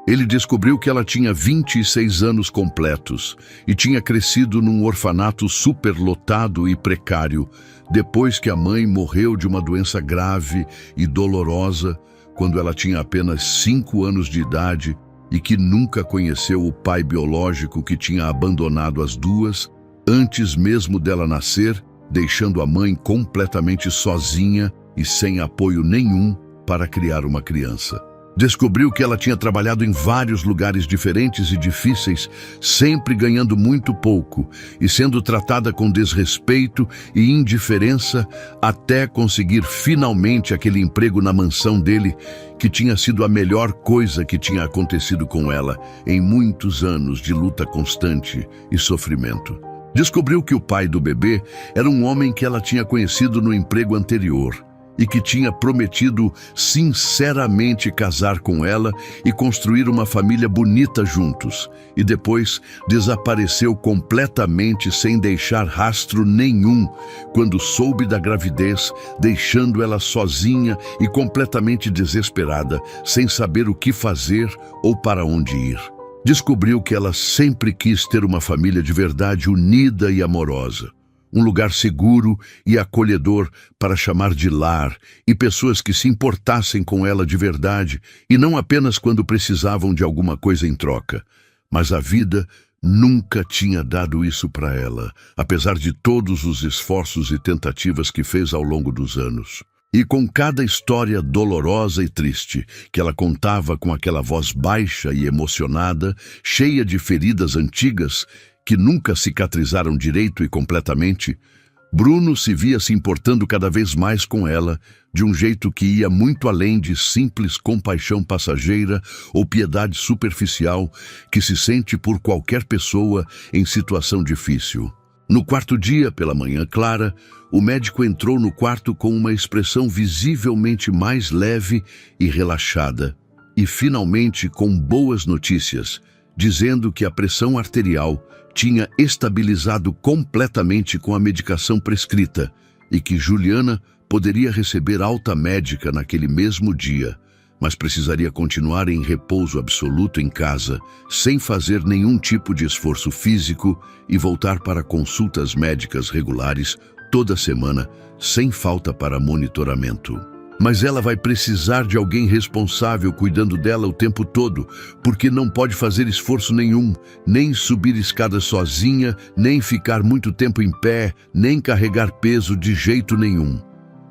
Ele descobriu que ela tinha 26 anos completos e tinha crescido num orfanato superlotado e precário depois que a mãe morreu de uma doença grave e dolorosa quando ela tinha apenas 5 anos de idade e que nunca conheceu o pai biológico que tinha abandonado as duas antes mesmo dela nascer, deixando a mãe completamente sozinha e sem apoio nenhum para criar uma criança. Descobriu que ela tinha trabalhado em vários lugares diferentes e difíceis, sempre ganhando muito pouco e sendo tratada com desrespeito e indiferença até conseguir finalmente aquele emprego na mansão dele, que tinha sido a melhor coisa que tinha acontecido com ela em muitos anos de luta constante e sofrimento. Descobriu que o pai do bebê era um homem que ela tinha conhecido no emprego anterior e que tinha prometido sinceramente casar com ela e construir uma família bonita juntos, e depois desapareceu completamente sem deixar rastro nenhum quando soube da gravidez, deixando ela sozinha e completamente desesperada, sem saber o que fazer ou para onde ir. Descobriu que ela sempre quis ter uma família de verdade unida e amorosa. Um lugar seguro e acolhedor para chamar de lar e pessoas que se importassem com ela de verdade e não apenas quando precisavam de alguma coisa em troca. Mas a vida nunca tinha dado isso para ela, apesar de todos os esforços e tentativas que fez ao longo dos anos. E com cada história dolorosa e triste que ela contava com aquela voz baixa e emocionada, cheia de feridas antigas, que nunca cicatrizaram direito e completamente, Bruno se via se importando cada vez mais com ela, de um jeito que ia muito além de simples compaixão passageira ou piedade superficial que se sente por qualquer pessoa em situação difícil. No quarto dia, pela manhã clara, o médico entrou no quarto com uma expressão visivelmente mais leve e relaxada, e finalmente com boas notícias, dizendo que a pressão arterial tinha estabilizado completamente com a medicação prescrita e que Juliana poderia receber alta médica naquele mesmo dia, mas precisaria continuar em repouso absoluto em casa, sem fazer nenhum tipo de esforço físico e voltar para consultas médicas regulares toda semana, sem falta para monitoramento. Mas ela vai precisar de alguém responsável cuidando dela o tempo todo, porque não pode fazer esforço nenhum, nem subir escadas sozinha, nem ficar muito tempo em pé, nem carregar peso de jeito nenhum.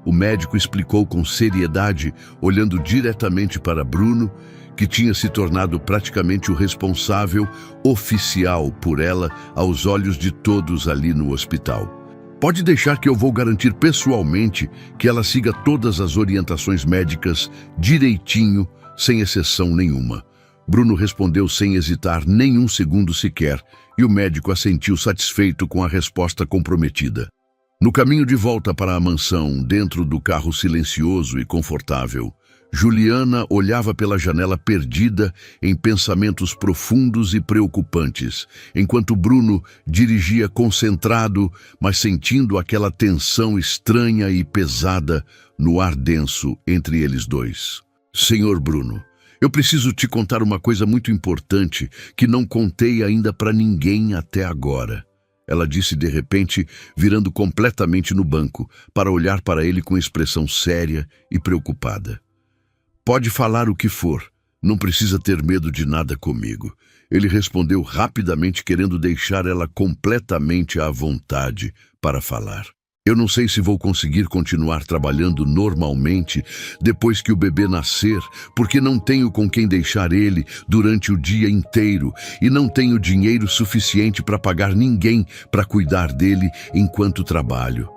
O médico explicou com seriedade, olhando diretamente para Bruno, que tinha se tornado praticamente o responsável oficial por ela aos olhos de todos ali no hospital. Pode deixar que eu vou garantir pessoalmente que ela siga todas as orientações médicas direitinho, sem exceção nenhuma. Bruno respondeu sem hesitar nenhum segundo sequer, e o médico assentiu satisfeito com a resposta comprometida. No caminho de volta para a mansão, dentro do carro silencioso e confortável, Juliana olhava pela janela perdida em pensamentos profundos e preocupantes, enquanto Bruno dirigia concentrado, mas sentindo aquela tensão estranha e pesada no ar denso entre eles dois. Senhor Bruno, eu preciso te contar uma coisa muito importante que não contei ainda para ninguém até agora. Ela disse de repente, virando completamente no banco, para olhar para ele com expressão séria e preocupada. Pode falar o que for, não precisa ter medo de nada comigo. Ele respondeu rapidamente, querendo deixar ela completamente à vontade para falar. Eu não sei se vou conseguir continuar trabalhando normalmente depois que o bebê nascer, porque não tenho com quem deixar ele durante o dia inteiro e não tenho dinheiro suficiente para pagar ninguém para cuidar dele enquanto trabalho.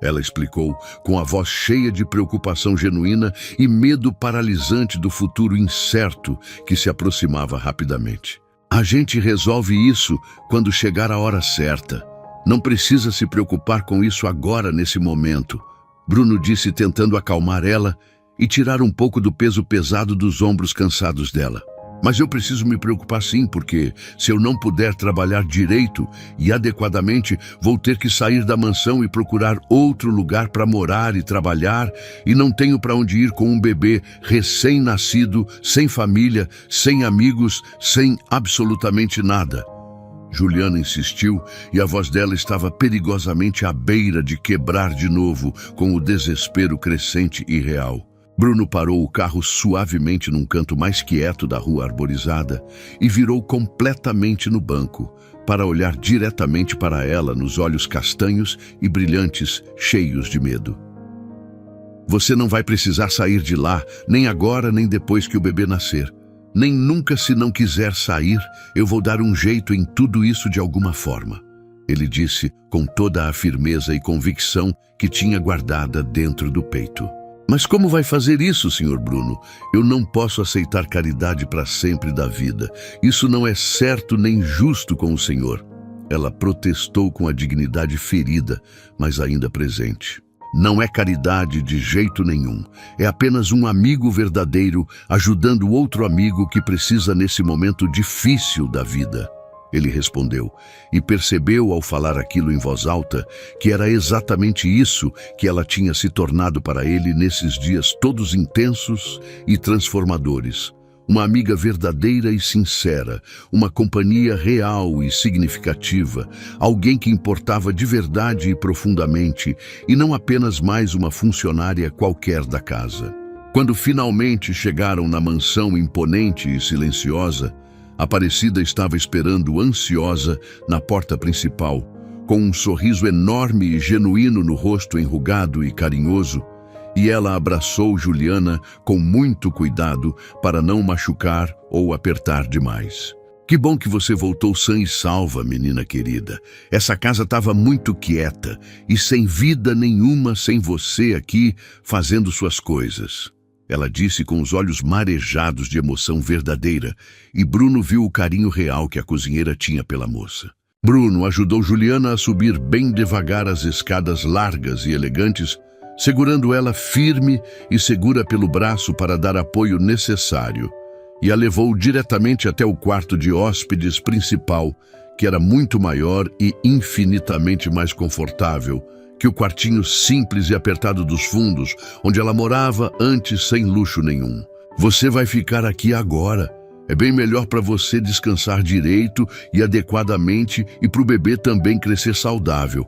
Ela explicou, com a voz cheia de preocupação genuína e medo paralisante do futuro incerto que se aproximava rapidamente. A gente resolve isso quando chegar a hora certa. Não precisa se preocupar com isso agora, nesse momento, Bruno disse, tentando acalmar ela e tirar um pouco do peso pesado dos ombros cansados dela. Mas eu preciso me preocupar sim, porque se eu não puder trabalhar direito e adequadamente, vou ter que sair da mansão e procurar outro lugar para morar e trabalhar, e não tenho para onde ir com um bebê recém-nascido, sem família, sem amigos, sem absolutamente nada. Juliana insistiu e a voz dela estava perigosamente à beira de quebrar de novo, com o desespero crescente e real. Bruno parou o carro suavemente num canto mais quieto da rua arborizada e virou completamente no banco, para olhar diretamente para ela nos olhos castanhos e brilhantes, cheios de medo. Você não vai precisar sair de lá, nem agora nem depois que o bebê nascer. Nem nunca, se não quiser sair, eu vou dar um jeito em tudo isso de alguma forma. Ele disse com toda a firmeza e convicção que tinha guardada dentro do peito. Mas como vai fazer isso, Sr. Bruno? Eu não posso aceitar caridade para sempre da vida. Isso não é certo nem justo com o Senhor. Ela protestou com a dignidade ferida, mas ainda presente. Não é caridade de jeito nenhum. É apenas um amigo verdadeiro ajudando outro amigo que precisa nesse momento difícil da vida. Ele respondeu, e percebeu ao falar aquilo em voz alta que era exatamente isso que ela tinha se tornado para ele nesses dias todos intensos e transformadores. Uma amiga verdadeira e sincera, uma companhia real e significativa, alguém que importava de verdade e profundamente, e não apenas mais uma funcionária qualquer da casa. Quando finalmente chegaram na mansão imponente e silenciosa, Aparecida estava esperando ansiosa na porta principal, com um sorriso enorme e genuíno no rosto enrugado e carinhoso, e ela abraçou Juliana com muito cuidado para não machucar ou apertar demais. Que bom que você voltou sã e salva, menina querida. Essa casa estava muito quieta e sem vida nenhuma sem você aqui fazendo suas coisas. Ela disse com os olhos marejados de emoção verdadeira, e Bruno viu o carinho real que a cozinheira tinha pela moça. Bruno ajudou Juliana a subir bem devagar as escadas largas e elegantes, segurando ela firme e segura pelo braço para dar apoio necessário, e a levou diretamente até o quarto de hóspedes principal, que era muito maior e infinitamente mais confortável que o quartinho simples e apertado dos fundos, onde ela morava antes sem luxo nenhum. Você vai ficar aqui agora. É bem melhor para você descansar direito e adequadamente e para o bebê também crescer saudável.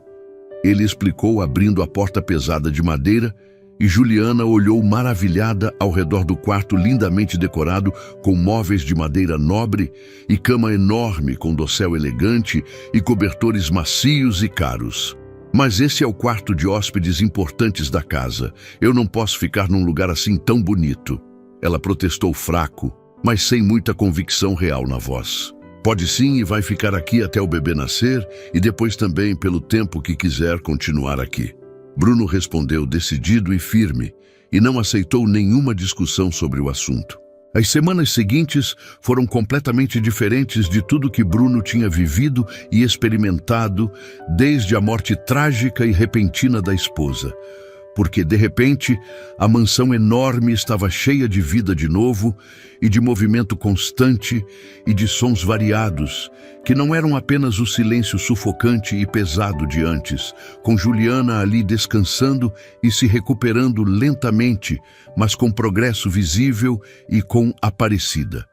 Ele explicou, abrindo a porta pesada de madeira, e Juliana olhou maravilhada ao redor do quarto lindamente decorado com móveis de madeira nobre e cama enorme com dossel elegante e cobertores macios e caros. Mas esse é o quarto de hóspedes importantes da casa. Eu não posso ficar num lugar assim tão bonito. Ela protestou fraco, mas sem muita convicção real na voz. Pode sim, e vai ficar aqui até o bebê nascer e depois também pelo tempo que quiser continuar aqui. Bruno respondeu decidido e firme e não aceitou nenhuma discussão sobre o assunto. As semanas seguintes foram completamente diferentes de tudo que Bruno tinha vivido e experimentado desde a morte trágica e repentina da esposa. Porque, de repente, a mansão enorme estava cheia de vida de novo e de movimento constante e de sons variados, que não eram apenas o silêncio sufocante e pesado de antes, com Juliana ali descansando e se recuperando lentamente, mas com progresso visível e com Aparecida,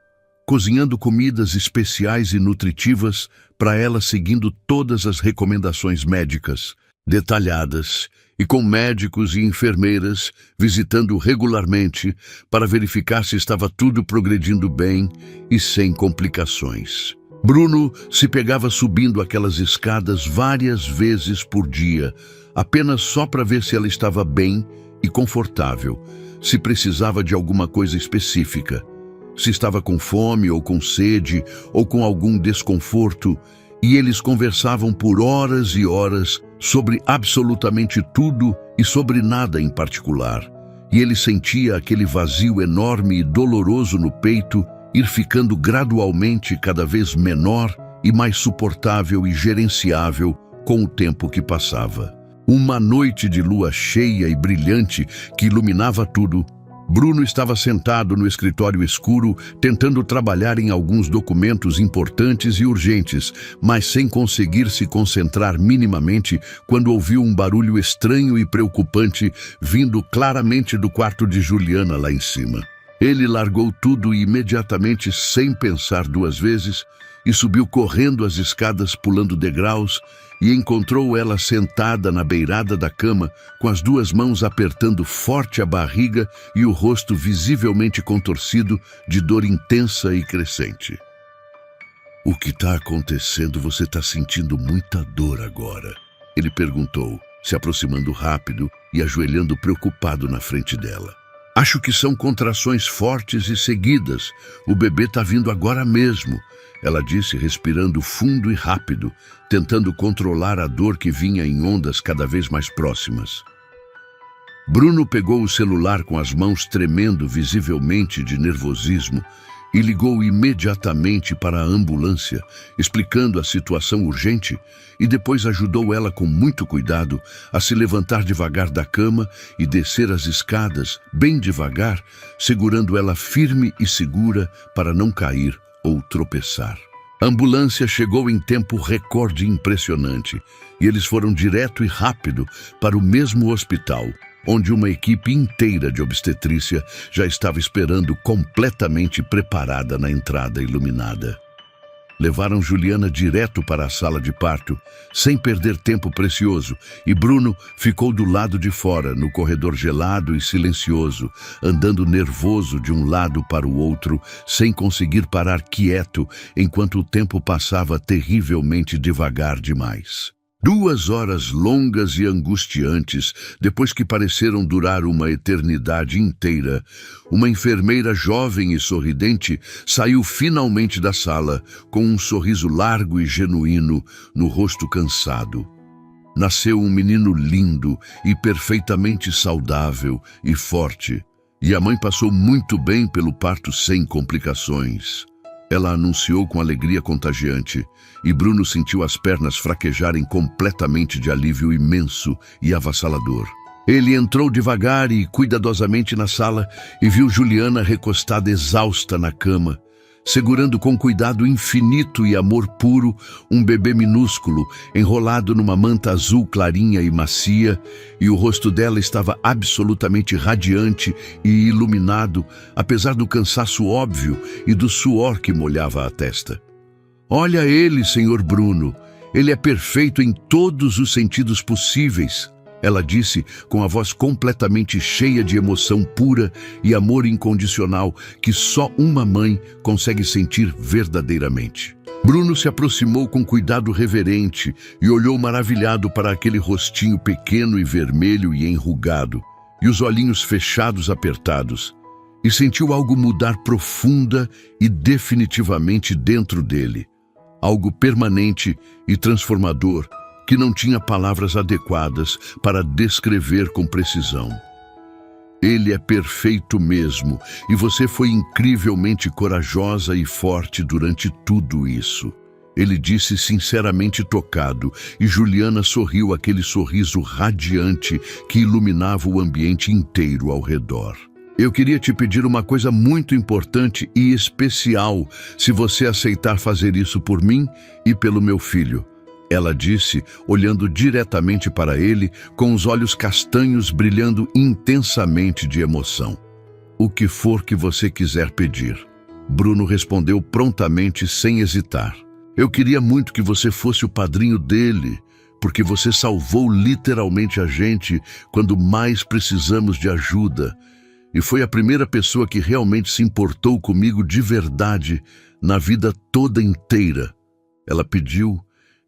cozinhando comidas especiais e nutritivas para ela, seguindo todas as recomendações médicas, detalhadas, e com médicos e enfermeiras visitando regularmente para verificar se estava tudo progredindo bem e sem complicações. Bruno se pegava subindo aquelas escadas várias vezes por dia, apenas só para ver se ela estava bem e confortável, se precisava de alguma coisa específica, se estava com fome ou com sede ou com algum desconforto, e eles conversavam por horas e horas sobre absolutamente tudo e sobre nada em particular. E ele sentia aquele vazio enorme e doloroso no peito ir ficando gradualmente cada vez menor e mais suportável e gerenciável com o tempo que passava. Uma noite de lua cheia e brilhante que iluminava tudo, Bruno estava sentado no escritório escuro, tentando trabalhar em alguns documentos importantes e urgentes, mas sem conseguir se concentrar minimamente quando ouviu um barulho estranho e preocupante vindo claramente do quarto de Juliana lá em cima. Ele largou tudo imediatamente, sem pensar duas vezes, e subiu correndo as escadas, pulando degraus, e encontrou ela sentada na beirada da cama, com as duas mãos apertando forte a barriga e o rosto visivelmente contorcido de dor intensa e crescente. "O que está acontecendo? Você está sentindo muita dor agora?" ele perguntou, se aproximando rápido e ajoelhando preocupado na frente dela. "Acho que são contrações fortes e seguidas. O bebê está vindo agora mesmo", ela disse, respirando fundo e rápido, tentando controlar a dor que vinha em ondas cada vez mais próximas. Bruno pegou o celular com as mãos tremendo visivelmente de nervosismo e ligou imediatamente para a ambulância, explicando a situação urgente, e depois ajudou ela com muito cuidado a se levantar devagar da cama e descer as escadas, bem devagar, segurando ela firme e segura para não cair ou tropeçar. A ambulância chegou em tempo recorde impressionante, e eles foram direto e rápido para o mesmo hospital, onde uma equipe inteira de obstetrícia já estava esperando completamente preparada na entrada iluminada. Levaram Juliana direto para a sala de parto, sem perder tempo precioso, e Bruno ficou do lado de fora, no corredor gelado e silencioso, andando nervoso de um lado para o outro, sem conseguir parar quieto, enquanto o tempo passava terrivelmente devagar demais. 2 horas longas e angustiantes, depois que pareceram durar uma eternidade inteira, uma enfermeira jovem e sorridente saiu finalmente da sala, com um sorriso largo e genuíno no rosto cansado. Nasceu um menino lindo e perfeitamente saudável e forte, e a mãe passou muito bem pelo parto sem complicações. Ela anunciou com alegria contagiante, e Bruno sentiu as pernas fraquejarem completamente de alívio imenso e avassalador. Ele entrou devagar e cuidadosamente na sala e viu Juliana recostada exausta na cama, segurando com cuidado infinito e amor puro um bebê minúsculo enrolado numa manta azul clarinha e macia, e o rosto dela estava absolutamente radiante e iluminado, apesar do cansaço óbvio e do suor que molhava a testa. "Olha ele, Sr. Bruno. Ele é perfeito em todos os sentidos possíveis", ela disse com a voz completamente cheia de emoção pura e amor incondicional que só uma mãe consegue sentir verdadeiramente. Bruno se aproximou com cuidado reverente e olhou maravilhado para aquele rostinho pequeno e vermelho e enrugado, e os olhinhos fechados apertados, e sentiu algo mudar profunda e definitivamente dentro dele. Algo permanente e transformador que não tinha palavras adequadas para descrever com precisão. "Ele é perfeito mesmo, e você foi incrivelmente corajosa e forte durante tudo isso", ele disse sinceramente tocado, e Juliana sorriu aquele sorriso radiante que iluminava o ambiente inteiro ao redor. "Eu queria te pedir uma coisa muito importante e especial, se você aceitar fazer isso por mim e pelo meu filho", ela disse, olhando diretamente para ele, com os olhos castanhos brilhando intensamente de emoção. "O que for que você quiser pedir", Bruno respondeu prontamente, sem hesitar. "Eu queria muito que você fosse o padrinho dele, porque você salvou literalmente a gente quando mais precisamos de ajuda, e foi a primeira pessoa que realmente se importou comigo de verdade na vida toda inteira. Ela pediu,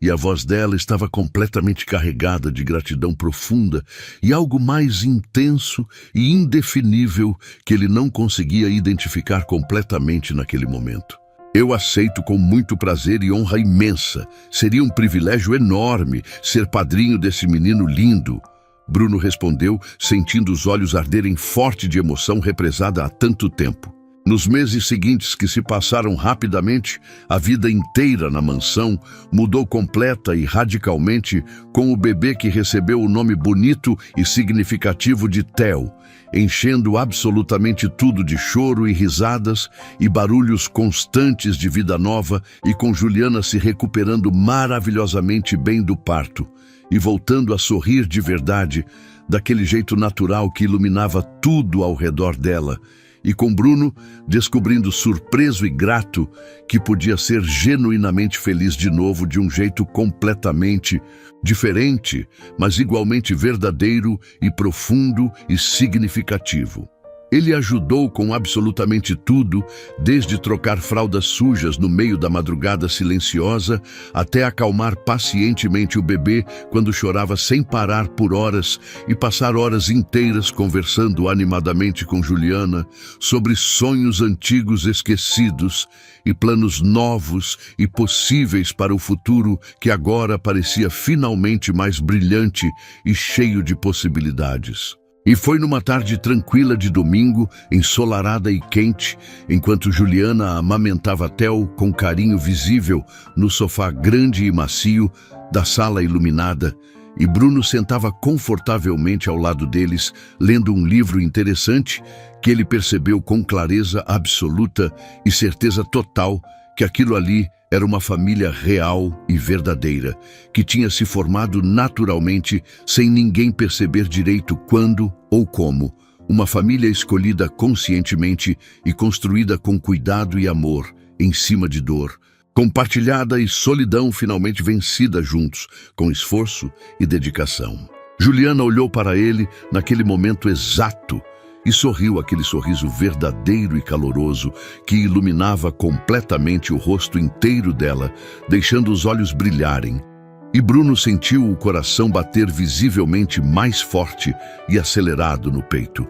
e a voz dela estava completamente carregada de gratidão profunda e algo mais intenso e indefinível que ele não conseguia identificar completamente naquele momento. Eu aceito com muito prazer e honra imensa. Seria um privilégio enorme ser padrinho desse menino lindo. Bruno respondeu, sentindo os olhos arderem forte de emoção represada há tanto tempo. Nos meses seguintes, que se passaram rapidamente, a vida inteira na mansão mudou completa e radicalmente com o bebê que recebeu o nome bonito e significativo de Theo, enchendo absolutamente tudo de choro e risadas e barulhos constantes de vida nova, e com Juliana se recuperando maravilhosamente bem do parto e voltando a sorrir de verdade, daquele jeito natural que iluminava tudo ao redor dela, e com Bruno descobrindo surpreso e grato que podia ser genuinamente feliz de novo de um jeito completamente diferente, mas igualmente verdadeiro e profundo e significativo. Ele ajudou com absolutamente tudo, desde trocar fraldas sujas no meio da madrugada silenciosa, até acalmar pacientemente o bebê quando chorava sem parar por horas e passar horas inteiras conversando animadamente com Juliana sobre sonhos antigos esquecidos e planos novos e possíveis para o futuro que agora parecia finalmente mais brilhante e cheio de possibilidades. E foi numa tarde tranquila de domingo, ensolarada e quente, enquanto Juliana amamentava Theo com carinho visível no sofá grande e macio da sala iluminada, e Bruno sentava confortavelmente ao lado deles, lendo um livro interessante, que ele percebeu com clareza absoluta e certeza total que aquilo ali era uma família real e verdadeira, que tinha se formado naturalmente, sem ninguém perceber direito quando ou como. Uma família escolhida conscientemente e construída com cuidado e amor, em cima de dor. Compartilhada e solidão finalmente vencida juntos, com esforço e dedicação. Juliana olhou para ele naquele momento exato, e sorriu aquele sorriso verdadeiro e caloroso que iluminava completamente o rosto inteiro dela, deixando os olhos brilharem. E Bruno sentiu o coração bater visivelmente mais forte e acelerado no peito,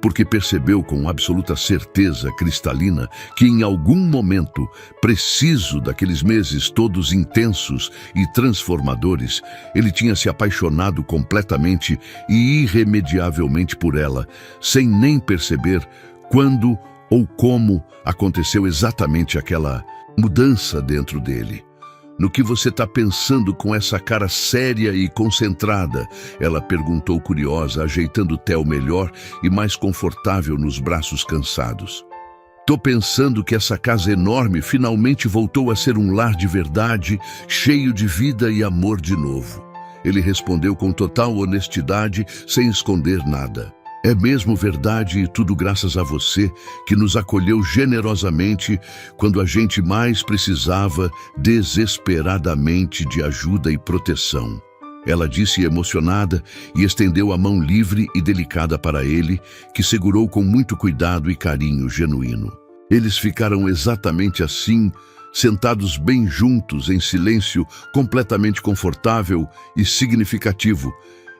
porque percebeu com absoluta certeza cristalina que em algum momento, preciso daqueles meses todos intensos e transformadores, ele tinha se apaixonado completamente e irremediavelmente por ela, sem nem perceber quando ou como aconteceu exatamente aquela mudança dentro dele. No que você está pensando com essa cara séria e concentrada? Ela perguntou curiosa, ajeitando Theo melhor e mais confortável nos braços cansados. Tô pensando que essa casa enorme finalmente voltou a ser um lar de verdade, cheio de vida e amor de novo. Ele respondeu com total honestidade, sem esconder nada. É mesmo verdade, e tudo graças a você, que nos acolheu generosamente quando a gente mais precisava desesperadamente de ajuda e proteção. Ela disse emocionada e estendeu a mão livre e delicada para ele, que segurou com muito cuidado e carinho genuíno. Eles ficaram exatamente assim, sentados bem juntos, em silêncio completamente confortável e significativo,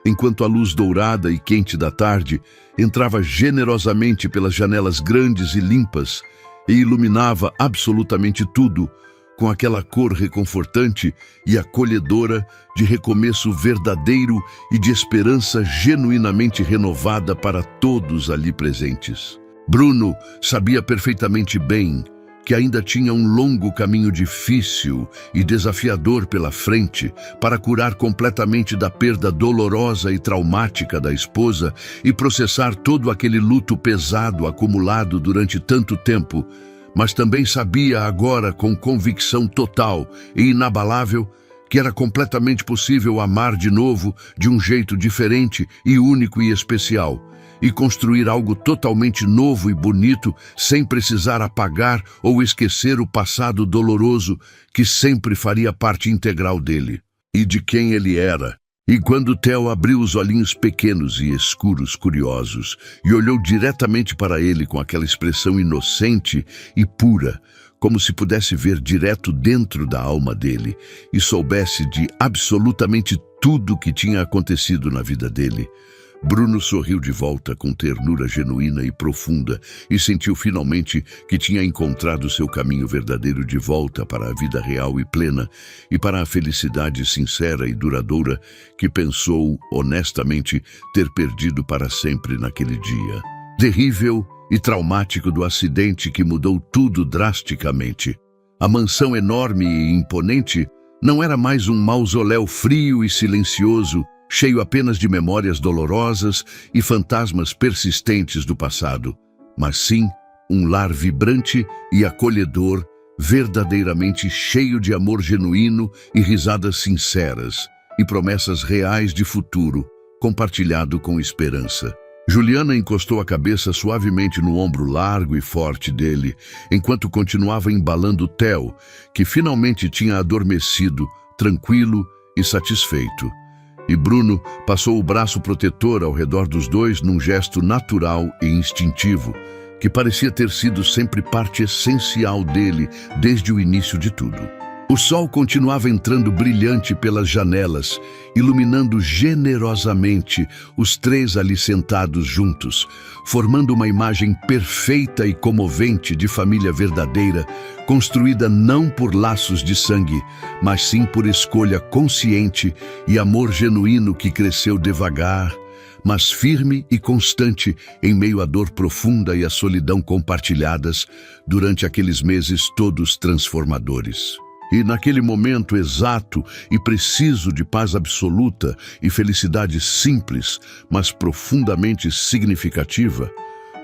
enquanto a luz dourada e quente da tarde entrava generosamente pelas janelas grandes e limpas e iluminava absolutamente tudo com aquela cor reconfortante e acolhedora de recomeço verdadeiro e de esperança genuinamente renovada para todos ali presentes. Bruno sabia perfeitamente bem que ainda tinha um longo caminho difícil e desafiador pela frente para curar completamente da perda dolorosa e traumática da esposa e processar todo aquele luto pesado acumulado durante tanto tempo, mas também sabia agora com convicção total e inabalável que era completamente possível amar de novo de um jeito diferente e único e especial, e construir algo totalmente novo e bonito sem precisar apagar ou esquecer o passado doloroso que sempre faria parte integral dele e de quem ele era. E quando Theo abriu os olhinhos pequenos e escuros curiosos e olhou diretamente para ele com aquela expressão inocente e pura, como se pudesse ver direto dentro da alma dele e soubesse de absolutamente tudo que tinha acontecido na vida dele. Bruno sorriu de volta com ternura genuína e profunda e sentiu finalmente que tinha encontrado seu caminho verdadeiro de volta para a vida real e plena e para a felicidade sincera e duradoura que pensou, honestamente, ter perdido para sempre naquele dia terrível e traumático do acidente que mudou tudo drasticamente. A mansão enorme e imponente não era mais um mausoléu frio e silencioso, cheio apenas de memórias dolorosas e fantasmas persistentes do passado, mas sim um lar vibrante e acolhedor, verdadeiramente cheio de amor genuíno e risadas sinceras, e promessas reais de futuro, compartilhado com esperança. Juliana encostou a cabeça suavemente no ombro largo e forte dele, enquanto continuava embalando Theo, que finalmente tinha adormecido, tranquilo e satisfeito. E Bruno passou o braço protetor ao redor dos dois num gesto natural e instintivo, que parecia ter sido sempre parte essencial dele desde o início de tudo. O sol continuava entrando brilhante pelas janelas, iluminando generosamente os três ali sentados juntos, formando uma imagem perfeita e comovente de família verdadeira, construída não por laços de sangue, mas sim por escolha consciente e amor genuíno que cresceu devagar, mas firme e constante em meio à dor profunda e à solidão compartilhadas durante aqueles meses todos transformadores. E naquele momento exato e preciso de paz absoluta e felicidade simples, mas profundamente significativa,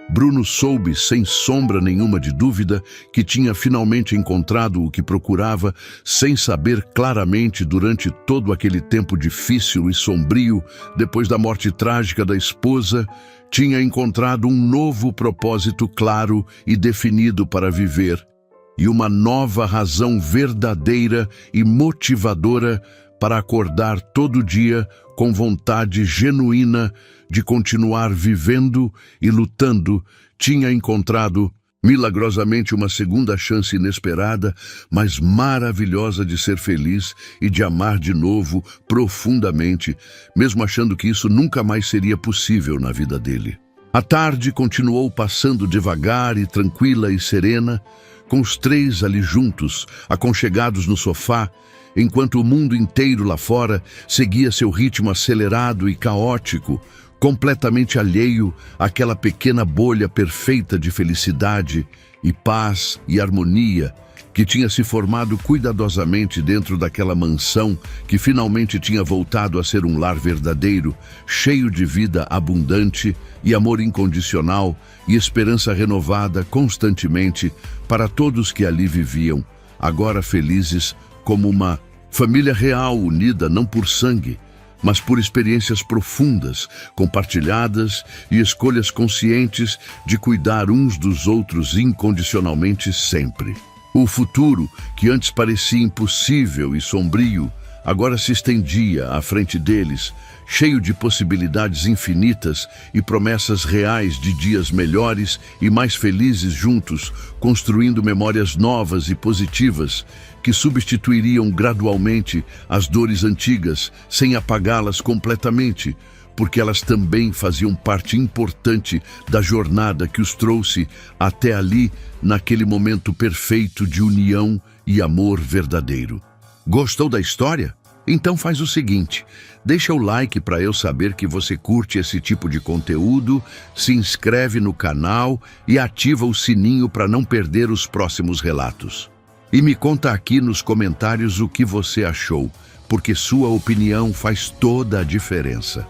Bruno soube, sem sombra nenhuma de dúvida, que tinha finalmente encontrado o que procurava, sem saber claramente durante todo aquele tempo difícil e sombrio, depois da morte trágica da esposa, tinha encontrado um novo propósito claro e definido para viver, e uma nova razão verdadeira e motivadora para acordar todo dia com vontade genuína de continuar vivendo e lutando. Tinha encontrado milagrosamente uma segunda chance inesperada, mas maravilhosa de ser feliz e de amar de novo profundamente, mesmo achando que isso nunca mais seria possível na vida dele. A tarde continuou passando devagar e tranquila e serena, com os três ali juntos, aconchegados no sofá, enquanto o mundo inteiro lá fora seguia seu ritmo acelerado e caótico, completamente alheio àquela pequena bolha perfeita de felicidade e paz e harmonia que tinha se formado cuidadosamente dentro daquela mansão que finalmente tinha voltado a ser um lar verdadeiro, cheio de vida abundante e amor incondicional e esperança renovada constantemente para todos que ali viviam, agora felizes como uma família real unida não por sangue, mas por experiências profundas, compartilhadas e escolhas conscientes de cuidar uns dos outros incondicionalmente sempre. O futuro, que antes parecia impossível e sombrio, agora se estendia à frente deles, cheio de possibilidades infinitas e promessas reais de dias melhores e mais felizes juntos, construindo memórias novas e positivas que substituiriam gradualmente as dores antigas, sem apagá-las completamente, porque elas também faziam parte importante da jornada que os trouxe até ali, naquele momento perfeito de união e amor verdadeiro. Gostou da história? Então faz o seguinte, deixa o like para eu saber que você curte esse tipo de conteúdo, se inscreve no canal e ativa o sininho para não perder os próximos relatos. E me conta aqui nos comentários o que você achou, porque sua opinião faz toda a diferença.